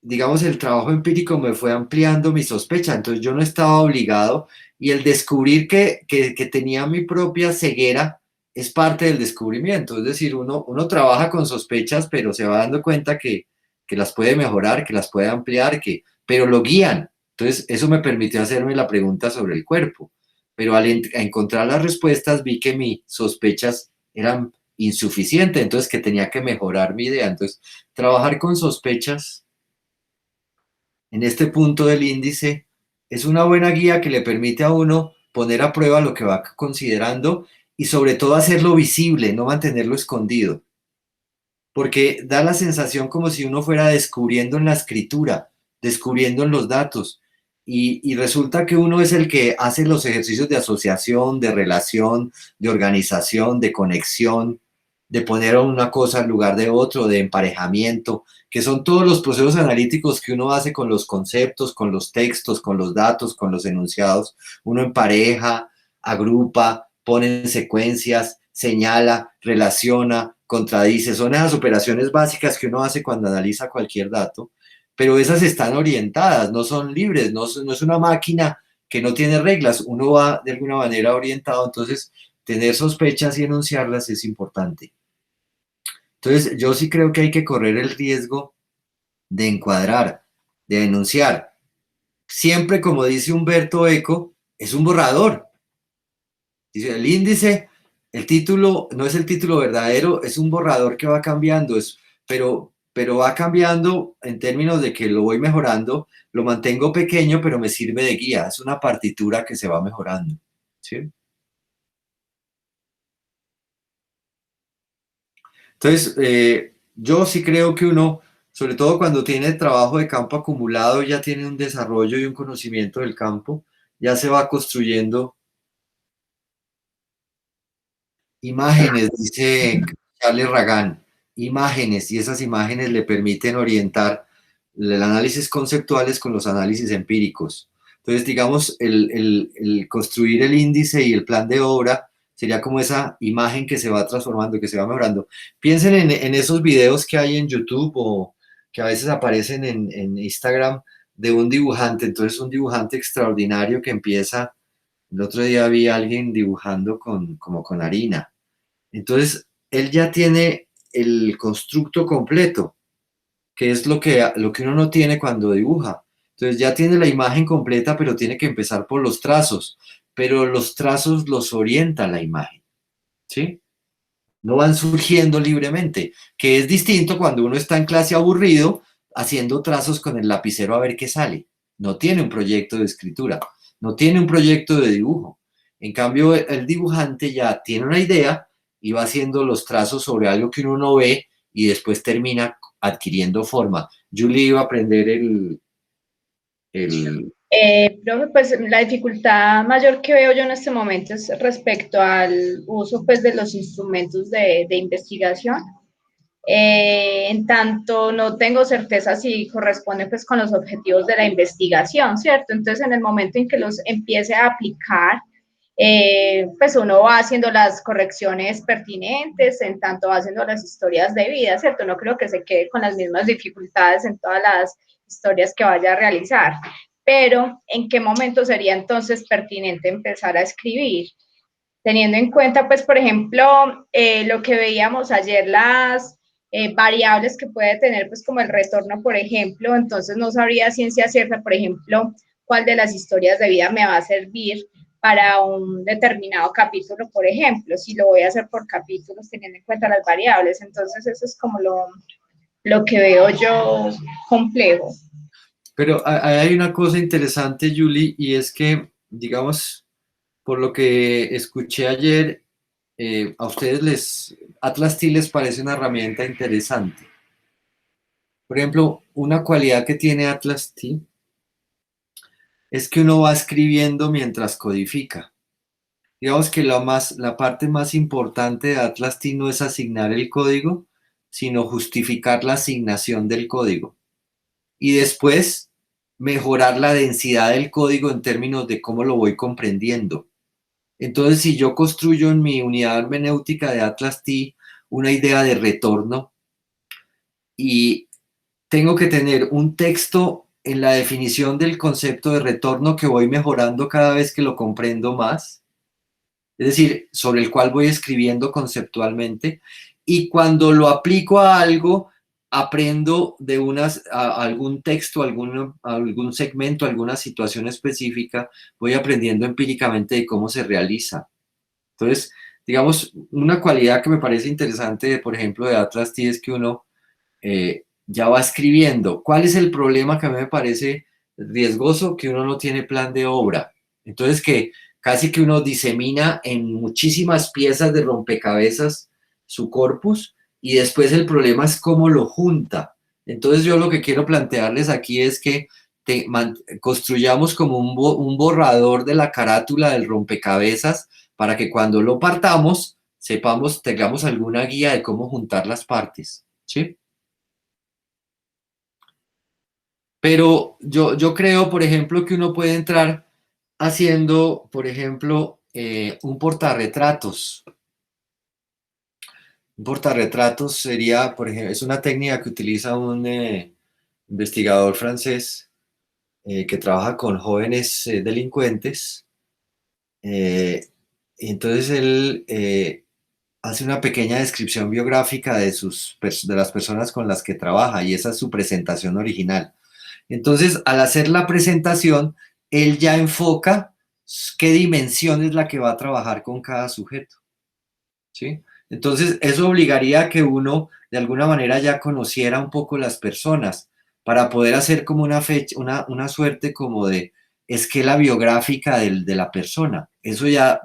B: digamos el trabajo empírico me fue ampliando mi sospecha, entonces yo no estaba obligado, y el descubrir que tenía mi propia ceguera es parte del descubrimiento. Es decir, uno trabaja con sospechas, pero se va dando cuenta que las puede mejorar, que las puede ampliar, pero lo guían. Entonces, eso me permitió hacerme la pregunta sobre el cuerpo. Pero al encontrar las respuestas vi que mis sospechas eran insuficientes, entonces que tenía que mejorar mi idea. Entonces, trabajar con sospechas en este punto del índice es una buena guía que le permite a uno poner a prueba lo que va considerando y sobre todo hacerlo visible, no mantenerlo escondido. Porque da la sensación como si uno fuera descubriendo en la escritura, descubriendo en los datos. Y resulta que uno es el que hace los ejercicios de asociación, de relación, de organización, de conexión, de poner una cosa en lugar de otro, de emparejamiento, que son todos los procesos analíticos que uno hace con los conceptos, con los textos, con los datos, con los enunciados. Uno empareja, agrupa, pone en secuencias, señala, relaciona, contradice. Son esas operaciones básicas que uno hace cuando analiza cualquier dato, pero esas están orientadas, no son libres, no es una máquina que no tiene reglas, uno va de alguna manera orientado, entonces tener sospechas y enunciarlas es importante. Entonces yo sí creo que hay que correr el riesgo de encuadrar, de enunciar. Siempre, como dice Humberto Eco, es un borrador. Dice, el índice, el título no es el título verdadero, es un borrador que va cambiando, pero va cambiando en términos de que lo voy mejorando, lo mantengo pequeño, pero me sirve de guía, es una partitura que se va mejorando, ¿sí? Entonces, yo sí creo que uno, sobre todo cuando tiene trabajo de campo acumulado, ya tiene un desarrollo y un conocimiento del campo, ya se va construyendo imágenes, dice Charles Ragan, imágenes, y esas imágenes le permiten orientar el análisis conceptuales con los análisis empíricos. Entonces, digamos, el construir el índice y el plan de obra sería como esa imagen que se va transformando, que se va mejorando. Piensen en esos videos que hay en YouTube o que a veces aparecen en Instagram de un dibujante. Entonces, un dibujante extraordinario que empieza, el otro día vi a alguien dibujando como con harina. Entonces, él ya tiene el constructo completo, que es lo que uno no tiene cuando dibuja. Entonces ya tiene la imagen completa, pero tiene que empezar por los trazos. Pero los trazos los orienta la imagen, ¿sí? No van surgiendo libremente, que es distinto cuando uno está en clase aburrido haciendo trazos con el lapicero a ver qué sale. No tiene un proyecto de escritura, no tiene un proyecto de dibujo. En cambio, el dibujante ya tiene una idea y va haciendo los trazos sobre algo que uno no ve y después termina adquiriendo forma. Julie iba a aprender el...
E: Profe, pues la dificultad mayor que veo yo en este momento es respecto al uso pues de los instrumentos de investigación. En tanto no tengo certeza si corresponde pues con los objetivos de la investigación, ¿cierto? Entonces en el momento en que los empiece a aplicar, pues uno va haciendo las correcciones pertinentes, en tanto va haciendo las historias de vida, ¿cierto? No creo que se quede con las mismas dificultades en todas las historias que vaya a realizar, pero ¿en qué momento sería entonces pertinente empezar a escribir? Teniendo en cuenta, pues, por ejemplo, lo que veíamos ayer, las variables que puede tener, pues, como el retorno, por ejemplo, entonces no sabría ciencia cierta, por ejemplo, cuál de las historias de vida me va a servir para un determinado capítulo, por ejemplo, si lo voy a hacer por capítulos teniendo en cuenta las variables. Entonces, eso es como lo que veo yo complejo.
B: Pero hay una cosa interesante, Julie, y es que, digamos, por lo que escuché ayer, a ustedes Atlas T les parece una herramienta interesante. Por ejemplo, una cualidad que tiene Atlas T es que uno va escribiendo mientras codifica. Digamos que la parte más importante de Atlas T no es asignar el código, sino justificar la asignación del código. Y después mejorar la densidad del código en términos de cómo lo voy comprendiendo. Entonces, si yo construyo en mi unidad hermenéutica de Atlas T una idea de retorno y tengo que tener un texto en la definición del concepto de retorno que voy mejorando cada vez que lo comprendo más, es decir, sobre el cual voy escribiendo conceptualmente, y cuando lo aplico a algo, aprendo de algún texto, algún segmento, alguna situación específica, voy aprendiendo empíricamente de cómo se realiza. Entonces, digamos, una cualidad que me parece interesante, por ejemplo, de Atlas T es que uno ya va escribiendo. ¿Cuál es el problema que a mí me parece riesgoso? Que uno no tiene plan de obra. Entonces, que casi que uno disemina en muchísimas piezas de rompecabezas su corpus y después el problema es cómo lo junta. Entonces, yo lo que quiero plantearles aquí es que construyamos como un borrador de la carátula del rompecabezas para que cuando lo partamos, sepamos, tengamos alguna guía de cómo juntar las partes, ¿sí? Pero yo creo, por ejemplo, que uno puede entrar haciendo, por ejemplo, un portarretratos. Un portarretratos sería, por ejemplo, es una técnica que utiliza un investigador francés que trabaja con jóvenes delincuentes. Entonces él hace una pequeña descripción biográfica de las personas con las que trabaja y esa es su presentación original. Entonces, al hacer la presentación, él ya enfoca qué dimensión es la que va a trabajar con cada sujeto, ¿sí? Entonces, eso obligaría a que uno, de alguna manera, ya conociera un poco las personas para poder hacer como una suerte como de esquela biográfica de la persona. Eso ya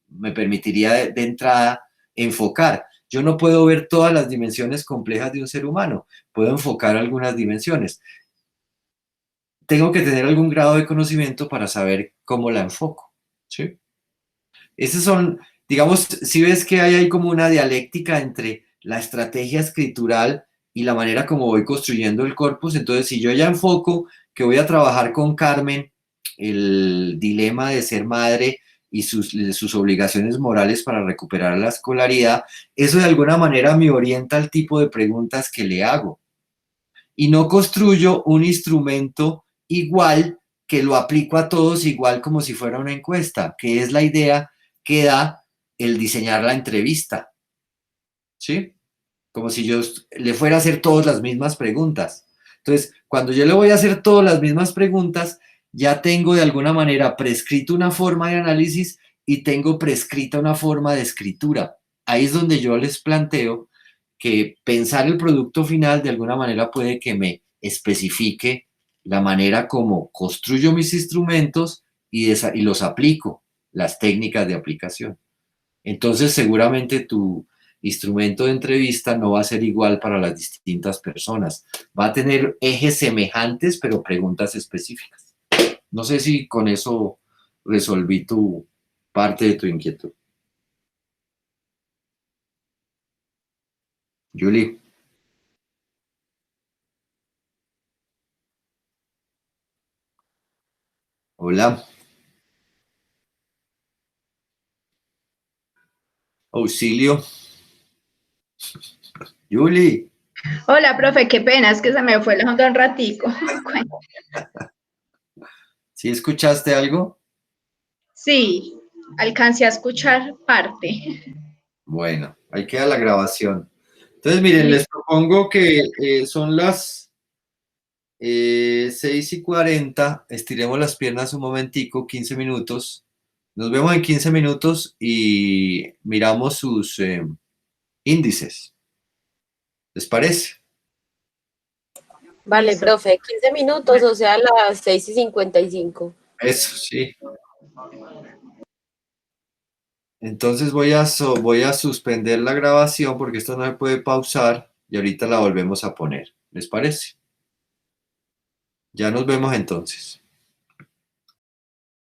B: me permitiría de entrada enfocar. Yo no puedo ver todas las dimensiones complejas de un ser humano, puedo enfocar algunas dimensiones. Tengo que tener algún grado de conocimiento para saber cómo la enfoco, ¿sí? Esos son, digamos, si ves que hay ahí como una dialéctica entre la estrategia escritural y la manera como voy construyendo el corpus, entonces si yo ya enfoco que voy a trabajar con Carmen el dilema de ser madre y sus obligaciones morales para recuperar la escolaridad, eso de alguna manera me orienta al tipo de preguntas que le hago. Y no construyo un instrumento igual que lo aplico a todos igual como si fuera una encuesta, que es la idea que da el diseñar la entrevista, ¿sí? Como si yo le fuera a hacer todas las mismas preguntas. Entonces, cuando yo le voy a hacer todas las mismas preguntas, ya tengo de alguna manera prescrito una forma de análisis y tengo prescrita una forma de escritura. Ahí es donde yo les planteo que pensar el producto final de alguna manera puede que me especifique la manera como construyo mis instrumentos y los aplico, las técnicas de aplicación. Entonces, seguramente tu instrumento de entrevista no va a ser igual para las distintas personas. Va a tener ejes semejantes, pero preguntas específicas. No sé si con eso resolví tu parte de tu inquietud. Julie. Hola. Auxilio. Julie.
E: Hola, profe, qué pena, es que se me fue la onda un ratico.
B: ¿Sí escuchaste algo?
E: Sí, alcancé a escuchar parte.
B: Bueno, ahí queda la grabación. Entonces, miren, les propongo que son las 6:40, estiremos las piernas un momentico, 15 minutos. Nos vemos en 15 minutos y miramos sus índices. ¿Les parece?
C: Vale, profe, 15 minutos, o sea, las 6:55.
B: Eso, sí. Entonces voy a suspender la grabación porque esto no se puede pausar y ahorita la volvemos a poner. ¿Les parece? Ya nos vemos entonces.